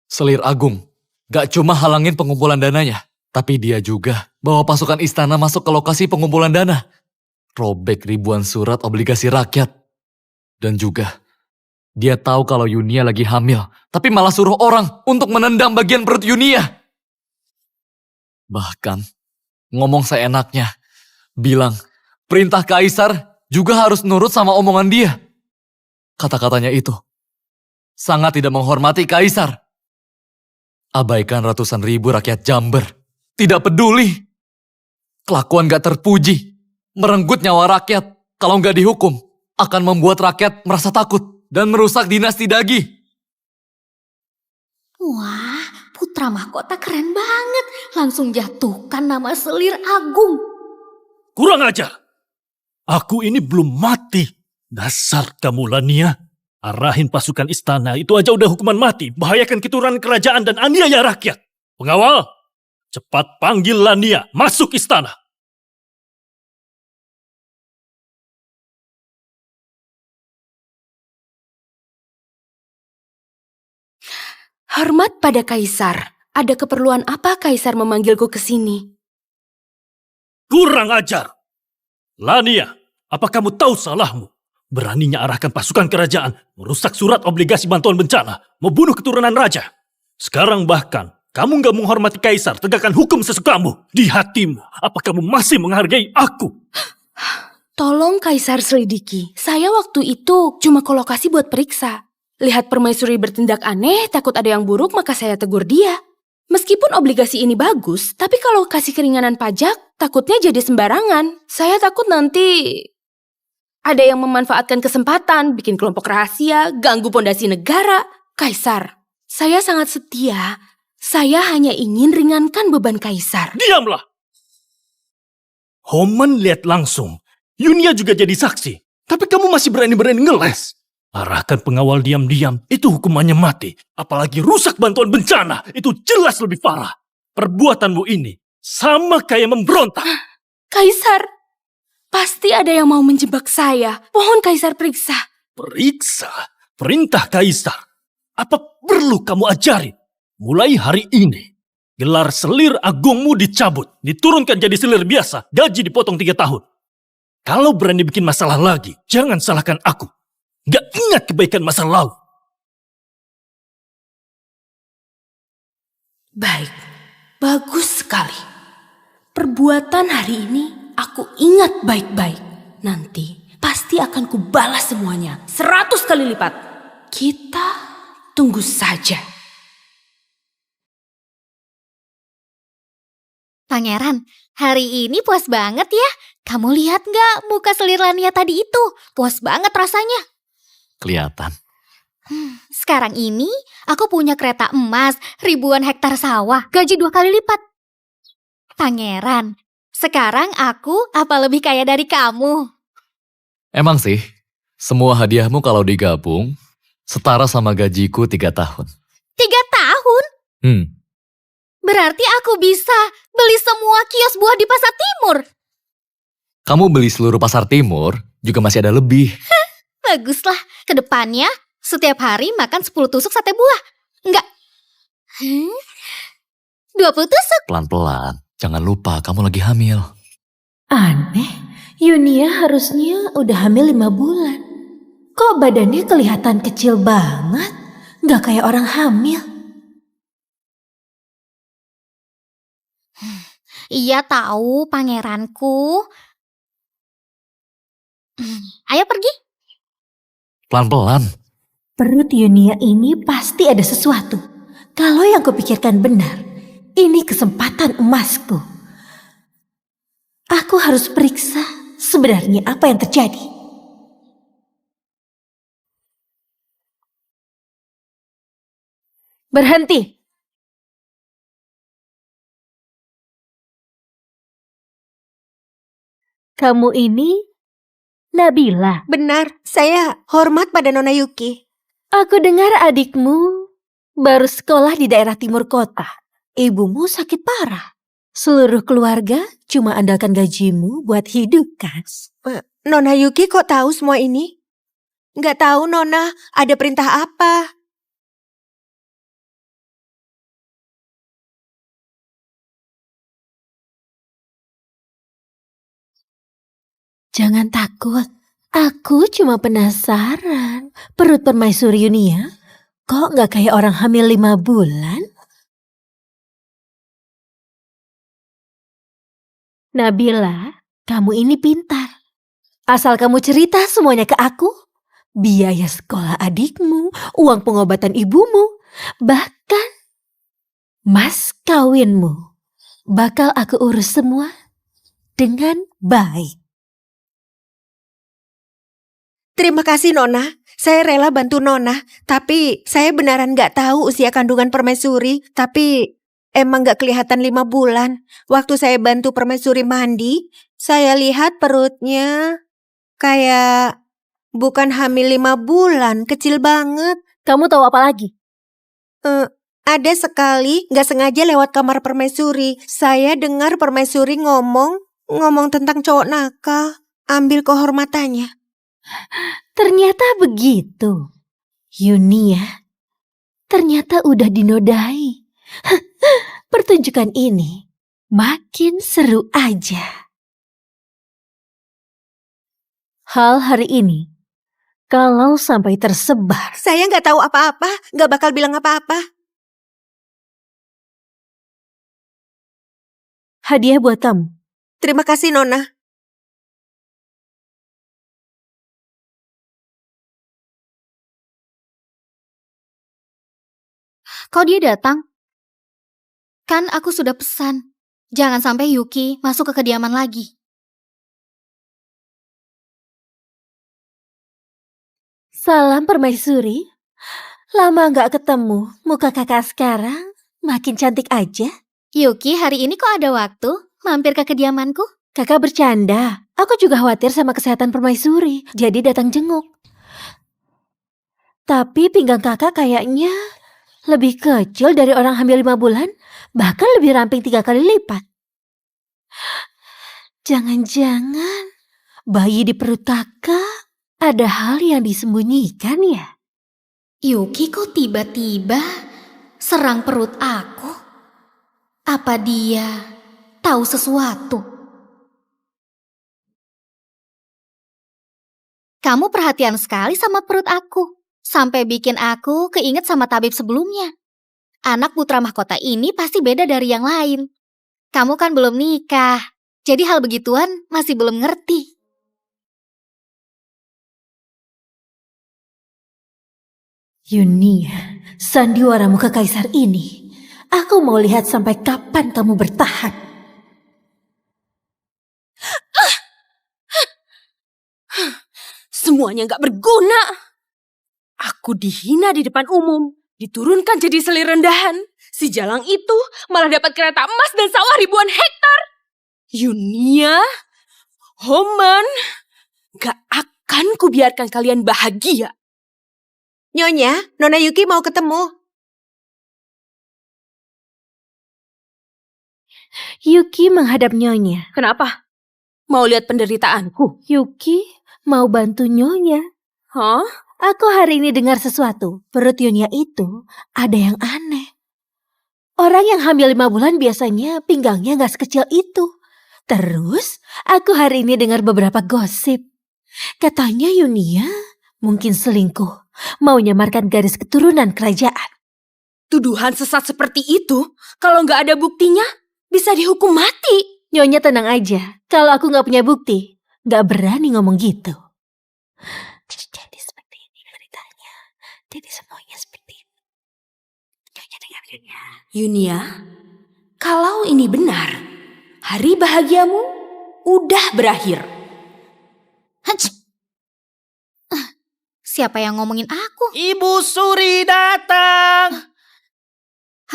Selir Agung gak cuma halangin pengumpulan dananya, tapi dia juga bawa pasukan istana masuk ke lokasi pengumpulan dana. Robek ribuan surat obligasi rakyat. Dan juga, dia tahu kalau Yunia lagi hamil, tapi malah suruh orang untuk menendang bagian perut Yunia. Bahkan, ngomong seenaknya, bilang perintah Kaisar juga harus nurut sama omongan dia. Kata-katanya itu sangat tidak menghormati Kaisar. Abaikan ratusan ribu rakyat Jamber. Tidak peduli. Kelakuan gak terpuji. Merenggut nyawa rakyat. Kalau gak dihukum, akan membuat rakyat merasa takut dan merusak dinasti Dagi. Wah, putra mahkota keren banget. Langsung jatuhkan nama Selir Agung. Kurang ajar. Aku ini belum mati. Dasar kamu, Lania. Arahin pasukan istana, itu aja udah hukuman mati. Bahayakan keturunan kerajaan dan aniaya rakyat. Pengawal, cepat panggil Lania masuk istana. Hormat pada Kaisar. Ada keperluan apa Kaisar memanggilku ke sini? Kurang ajar. Lania, apa kamu tahu salahmu? Beraninya arahkan pasukan kerajaan, merusak surat obligasi bantuan bencana, membunuh keturunan raja. Sekarang bahkan, kamu gak menghormati Kaisar, tegakkan hukum sesukamu. Di hatimu, apa kamu masih menghargai aku? Tolong Kaisar selidiki. Saya waktu itu cuma ke lokasi buat periksa. Lihat permaisuri bertindak aneh, takut ada yang buruk, maka saya tegur dia. Meskipun obligasi ini bagus, tapi kalau kasih keringanan pajak, takutnya jadi sembarangan. Saya takut nanti ada yang memanfaatkan kesempatan, bikin kelompok rahasia, ganggu pondasi negara. Kaisar, saya sangat setia. Saya hanya ingin ringankan beban Kaisar. Diamlah! Homan lihat langsung. Yunia juga jadi saksi. Tapi kamu masih berani-berani ngeles. Arahkan pengawal diam-diam, itu hukumannya mati. Apalagi rusak bantuan bencana, itu jelas lebih parah. Perbuatanmu ini sama kayak memberontak. Kaisar, pasti ada yang mau menjebak saya. Mohon Kaisar periksa. Periksa? Perintah Kaisar. Apa perlu kamu ajari? Mulai hari ini, gelar Selir Agungmu dicabut. Diturunkan jadi selir biasa, gaji dipotong 3 tahun. Kalau berani bikin masalah lagi, jangan salahkan aku. Gak ingat kebaikan masa lalu. Baik, bagus sekali. Perbuatan hari ini aku ingat baik-baik. Nanti pasti akan kubalas semuanya 100 kali lipat. Kita tunggu saja. Pangeran, hari ini puas banget ya. Kamu lihat nggak muka selir Lania tadi itu? Puas banget rasanya. Kelihatan. Sekarang ini aku punya kereta emas, ribuan hektar sawah, gaji 2 kali lipat. Pangeran, sekarang aku apa lebih kaya dari kamu? Emang sih, semua hadiahmu kalau digabung setara sama gajiku 3 tahun. 3 tahun? Berarti aku bisa beli semua kios buah di Pasar Timur. Kamu beli seluruh Pasar Timur, juga masih ada lebih. Baguslah, kedepannya setiap hari makan 10 tusuk sate buah. Enggak. 20 tusuk. Pelan-pelan, jangan lupa kamu lagi hamil. Aneh, Yunia harusnya udah hamil 5 bulan. Kok badannya kelihatan kecil banget? Nggak kayak orang hamil. Iya tahu, pangeranku. Ayo pergi. Pelan-pelan. Perut Yunia ini pasti ada sesuatu. Kalau yang kupikirkan benar, ini kesempatan emasku. Aku harus periksa sebenarnya apa yang terjadi. Berhenti. Kamu ini Nabila. Benar, saya hormat pada Nona Yuki. Aku dengar adikmu baru sekolah di daerah timur kota. Ibumu sakit parah. Seluruh keluarga cuma andalkan gajimu buat hidup kan? Nona Yuki kok tahu semua ini? Nggak tahu Nona, ada perintah apa? Jangan takut. Aku cuma penasaran. Perut permaisuri Yunia kok nggak kayak orang hamil 5 bulan? Nabila, kamu ini pintar. Asal kamu cerita semuanya ke aku, biaya sekolah adikmu, uang pengobatan ibumu, bahkan mas kawinmu, bakal aku urus semua dengan baik. Terima kasih Nona, saya rela bantu Nona. Tapi saya beneran nggak tahu usia kandungan permaisuri. Tapi emang nggak kelihatan 5 bulan. Waktu saya bantu permaisuri mandi, saya lihat perutnya kayak bukan hamil 5 bulan, kecil banget. Kamu tahu apa lagi? Ada sekali nggak sengaja lewat kamar permaisuri. Saya dengar permaisuri ngomong tentang cowok nakal. Ambil kehormatannya. Ternyata begitu. Yunia, ternyata udah dinodai. Pertunjukan ini makin seru aja. Hal hari ini, kalau sampai tersebar, Saya nggak tahu apa-apa, nggak bakal bilang apa-apa. hadiah buat kamu. Terima kasih Nona. Kok dia datang? Kan aku sudah pesan. Jangan sampai Yuki masuk ke kediaman lagi. Salam permaisuri. Lama nggak ketemu, muka kakak sekarang makin cantik aja. Yuki, hari ini kok ada waktu mampir ke kediamanku? Kakak bercanda. Aku juga khawatir sama kesehatan permaisuri, jadi datang jenguk. Tapi pinggang kakak kayaknya lebih kecil dari orang hamil 5 bulan, bahkan lebih ramping 3 kali lipat. Jangan-jangan bayi di perut kakak ada hal yang disembunyikan ya? Yuki kok tiba-tiba serang perut aku? Apa dia tahu sesuatu? Kamu perhatian sekali sama perut aku. Sampai bikin aku keinget sama tabib sebelumnya. Anak putra mahkota ini pasti beda dari yang lain. Kamu kan belum nikah, jadi hal begituan masih belum ngerti. Yunia, sandiwaramu ke kaisar ini. Aku mau lihat sampai kapan kamu bertahan. Semuanya gak berguna. Aku dihina di depan umum, diturunkan jadi selir rendahan. Si Jalang itu malah dapat kereta emas dan sawah ribuan hektar. Yunia, Homan, gak akan kubiarkan kalian bahagia. Nyonya, Nona Yuki mau ketemu. Yuki menghadap Nyonya. Kenapa? Mau lihat penderitaanku? Yuki mau bantu Nyonya. Hah? Aku hari ini dengar sesuatu. Perut Nyonya itu ada yang aneh. Orang yang hamil 5 bulan biasanya pinggangnya gak sekecil itu. Terus, aku hari ini dengar beberapa gosip. Katanya Yunia mungkin selingkuh. Mau nyamarkan garis keturunan kerajaan. Tuduhan sesat seperti itu, kalau gak ada buktinya, bisa dihukum mati. Nyonya tenang aja. Kalau aku gak punya bukti, gak berani ngomong gitu. Jadi seperti ini ceritanya. Jadi semuanya seperti ini. Nyonya dengarkan ya. Yunia, kalau ini benar, hari bahagiamu udah berakhir. Siapa yang ngomongin aku? Ibu Suri datang.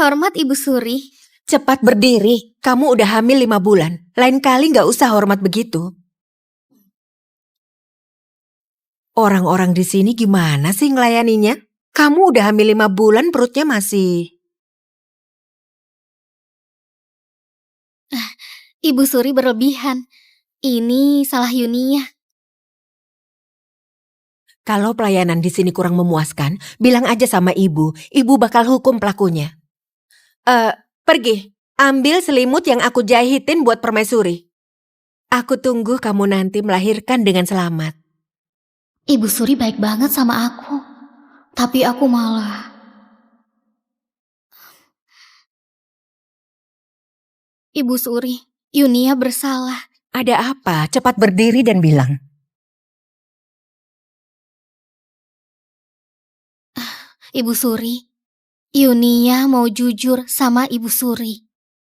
Hormat Ibu Suri. Cepat berdiri, kamu udah hamil 5 bulan. Lain kali gak usah hormat begitu. Orang-orang di sini gimana sih ngelayaninya? Kamu udah hamil 5 bulan, perutnya masih... Ibu Suri berlebihan. Ini salah Yunia. Kalau pelayanan di sini kurang memuaskan, bilang aja sama ibu. Ibu bakal hukum pelakunya. Pergi, ambil selimut yang aku jahitin buat permaisuri. Aku tunggu kamu nanti melahirkan dengan selamat. Ibu Suri baik banget sama aku. Tapi aku malah... Ibu Suri, Yunia bersalah. Ada apa? Cepat berdiri dan bilang. Ibu Suri, Yunia mau jujur sama Ibu Suri.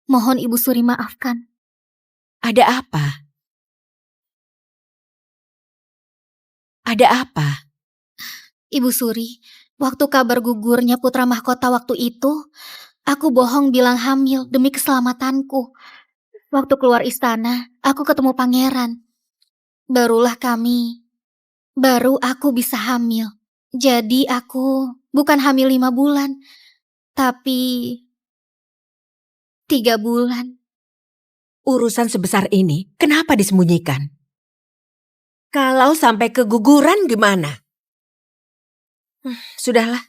Mohon Ibu Suri maafkan. Ada apa? Ada apa? Ibu Suri, waktu kabar gugurnya putra mahkota waktu itu, aku bohong bilang hamil demi keselamatanku. Waktu keluar istana, aku ketemu pangeran. Baru aku bisa hamil. Jadi aku bukan hamil 5 bulan, tapi 3 bulan. Urusan sebesar ini, kenapa disembunyikan? Kalau sampai keguguran gimana? Sudahlah.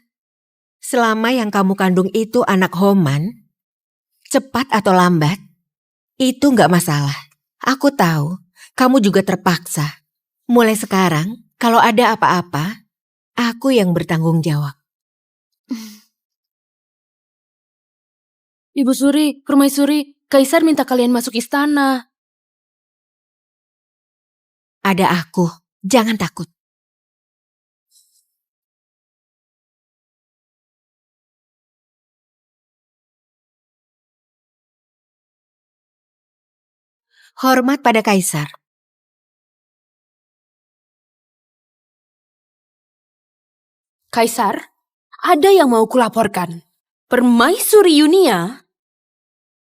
Selama yang kamu kandung itu anak Homan, cepat atau lambat, itu nggak masalah. Aku tahu, kamu juga terpaksa. Mulai sekarang, kalau ada apa-apa, aku yang bertanggung jawab. Ibu Suri, Permaisuri, Kaisar minta kalian masuk istana. Ada aku, jangan takut. Hormat pada Kaisar. Kaisar, ada yang mau kulaporkan. Permaisuri Yunia,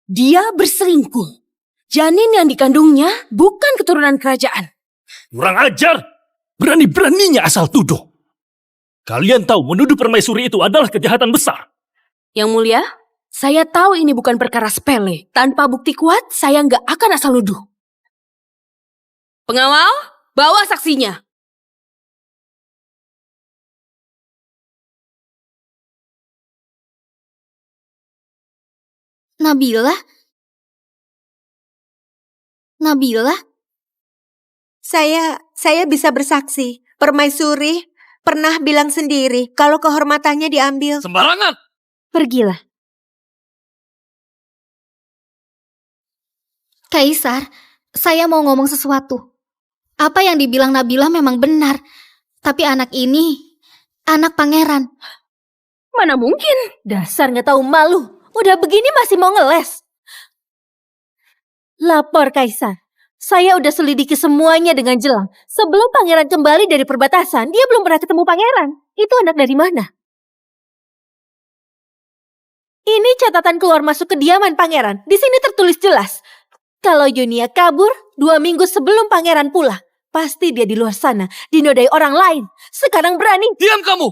dia berselingkuh. Janin yang dikandungnya bukan keturunan kerajaan. Kurang ajar! Berani-beraninya asal tuduh. Kalian tahu menuduh permaisuri itu adalah kejahatan besar. Yang mulia, saya tahu ini bukan perkara sepele. Tanpa bukti kuat, saya nggak akan asal nuduh. Pengawal, bawa saksinya. Nabila? Saya bisa bersaksi. Permaisuri pernah bilang sendiri kalau kehormatannya diambil. Sembarangan! Pergilah. Kaisar, saya mau ngomong sesuatu. Apa yang dibilang Nabila memang benar. Tapi anak ini, anak pangeran. Mana mungkin? Dasar nggak tahu malu. Udah begini masih mau ngeles. Lapor Kaisar. Saya udah selidiki semuanya dengan jelas. Sebelum pangeran kembali dari perbatasan, dia belum pernah ketemu pangeran. Itu anak dari mana? Ini catatan keluar masuk kediaman pangeran. Di sini tertulis jelas. Kalau Yunia kabur 2 minggu sebelum pangeran pulang, pasti dia di luar sana, dinodai orang lain. Sekarang berani. Diam kamu!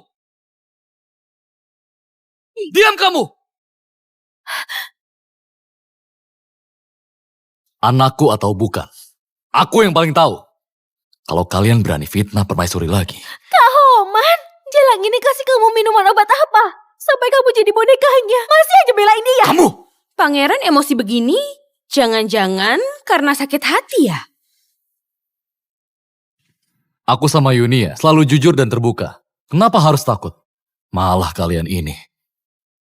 Diam kamu! Anakku atau bukan, aku yang paling tahu. Kalau kalian berani fitnah permaisuri lagi. Kak Homan, Jelang ini kasih kamu minuman obat apa? Sampai kamu jadi bonekanya. Masih aja belain dia. Kamu! Pangeran emosi begini, jangan-jangan karena sakit hati ya? Aku sama Yunia selalu jujur dan terbuka. Kenapa harus takut? Malah kalian ini.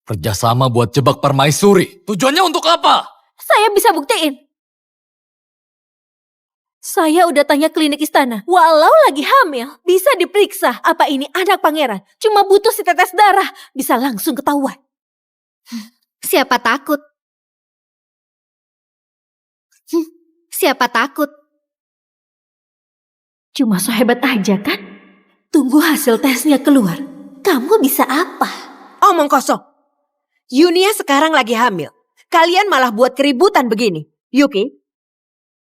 Kerjasama buat jebak permaisuri. Tujuannya untuk apa? Saya bisa buktiin. Saya udah tanya klinik istana. Walau lagi hamil, bisa diperiksa apa ini anak pangeran. Cuma butuh setetes darah, bisa langsung ketahuan. Siapa takut? Siapa takut? Cuma so hebat aja kan? Tunggu hasil tesnya keluar. Kamu bisa apa? Omong kosong. Yunia sekarang lagi hamil. Kalian malah buat keributan begini. Yuki,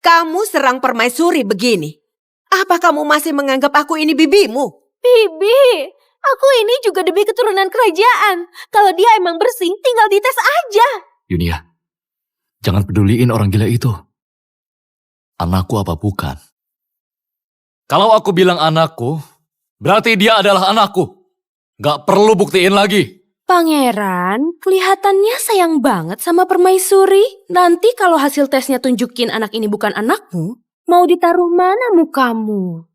kamu serang permaisuri begini. Apa kamu masih menganggap aku ini bibimu? Bibi, aku ini juga demi keturunan kerajaan. Kalau dia emang bersih, tinggal dites aja. Yunia, jangan peduliin orang gila itu. Anakku apa bukan? Kalau aku bilang anakku, berarti dia adalah anakku. Gak perlu buktiin lagi. Pangeran, kelihatannya sayang banget sama permaisuri. Nanti kalau hasil tesnya tunjukin anak ini bukan anakmu, mau ditaruh mana mukamu?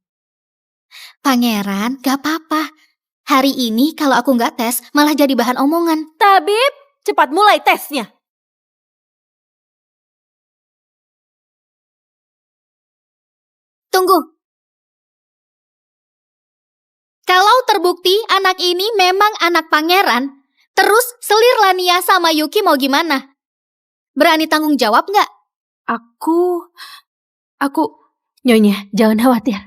Pangeran, gak apa-apa. Hari ini kalau aku gak tes, malah jadi bahan omongan. Tabib, cepat mulai tesnya. Tunggu. Kalau terbukti anak ini memang anak pangeran, terus selir Lania sama Yuki mau gimana? Berani tanggung jawab nggak? Aku... Nyonya, jangan khawatir.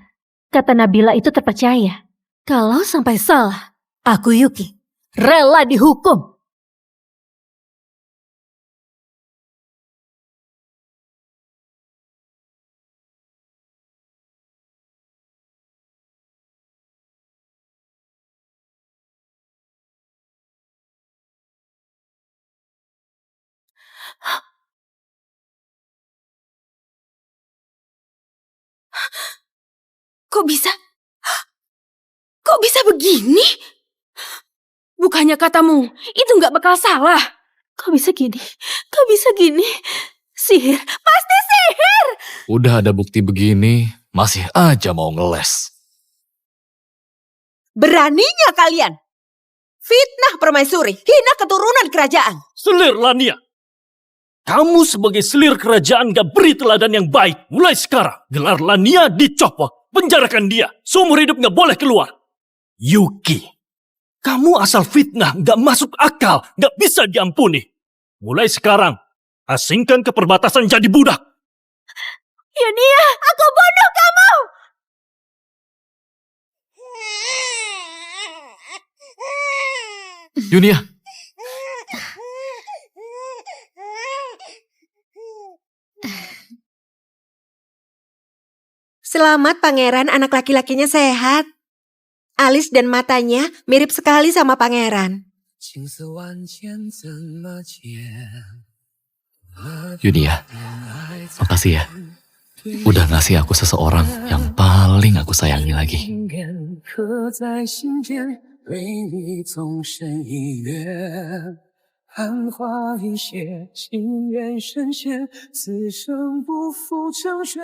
Kata Nabila itu terpercaya. Kalau sampai salah, aku Yuki rela dihukum. Kok bisa? Kok bisa begini? Bukannya katamu, itu nggak bakal salah. Kok bisa gini? Kok bisa gini? Sihir, pasti sihir! Udah ada bukti begini, masih aja mau ngeles. Beraninya kalian fitnah permaisuri, hina keturunan kerajaan. Selir Lania. Kamu sebagai selir kerajaan gak beri teladan yang baik. Mulai sekarang, gelar Lania dicopot. Penjarakan dia. Seumur hidup gak boleh keluar. Yuki, kamu asal fitnah gak masuk akal. Gak bisa diampuni. Mulai sekarang, asingkan ke perbatasan jadi budak. Yunia, aku bunuh kamu! Yunia, Selamat pangeran, anak laki-lakinya sehat. Alis dan matanya mirip sekali sama pangeran. Yunia, makasih ya. Udah ngasih aku seseorang yang paling aku sayangi lagi. 对你纵身一跃，昙花一现，心愿深陷，此生不负成全。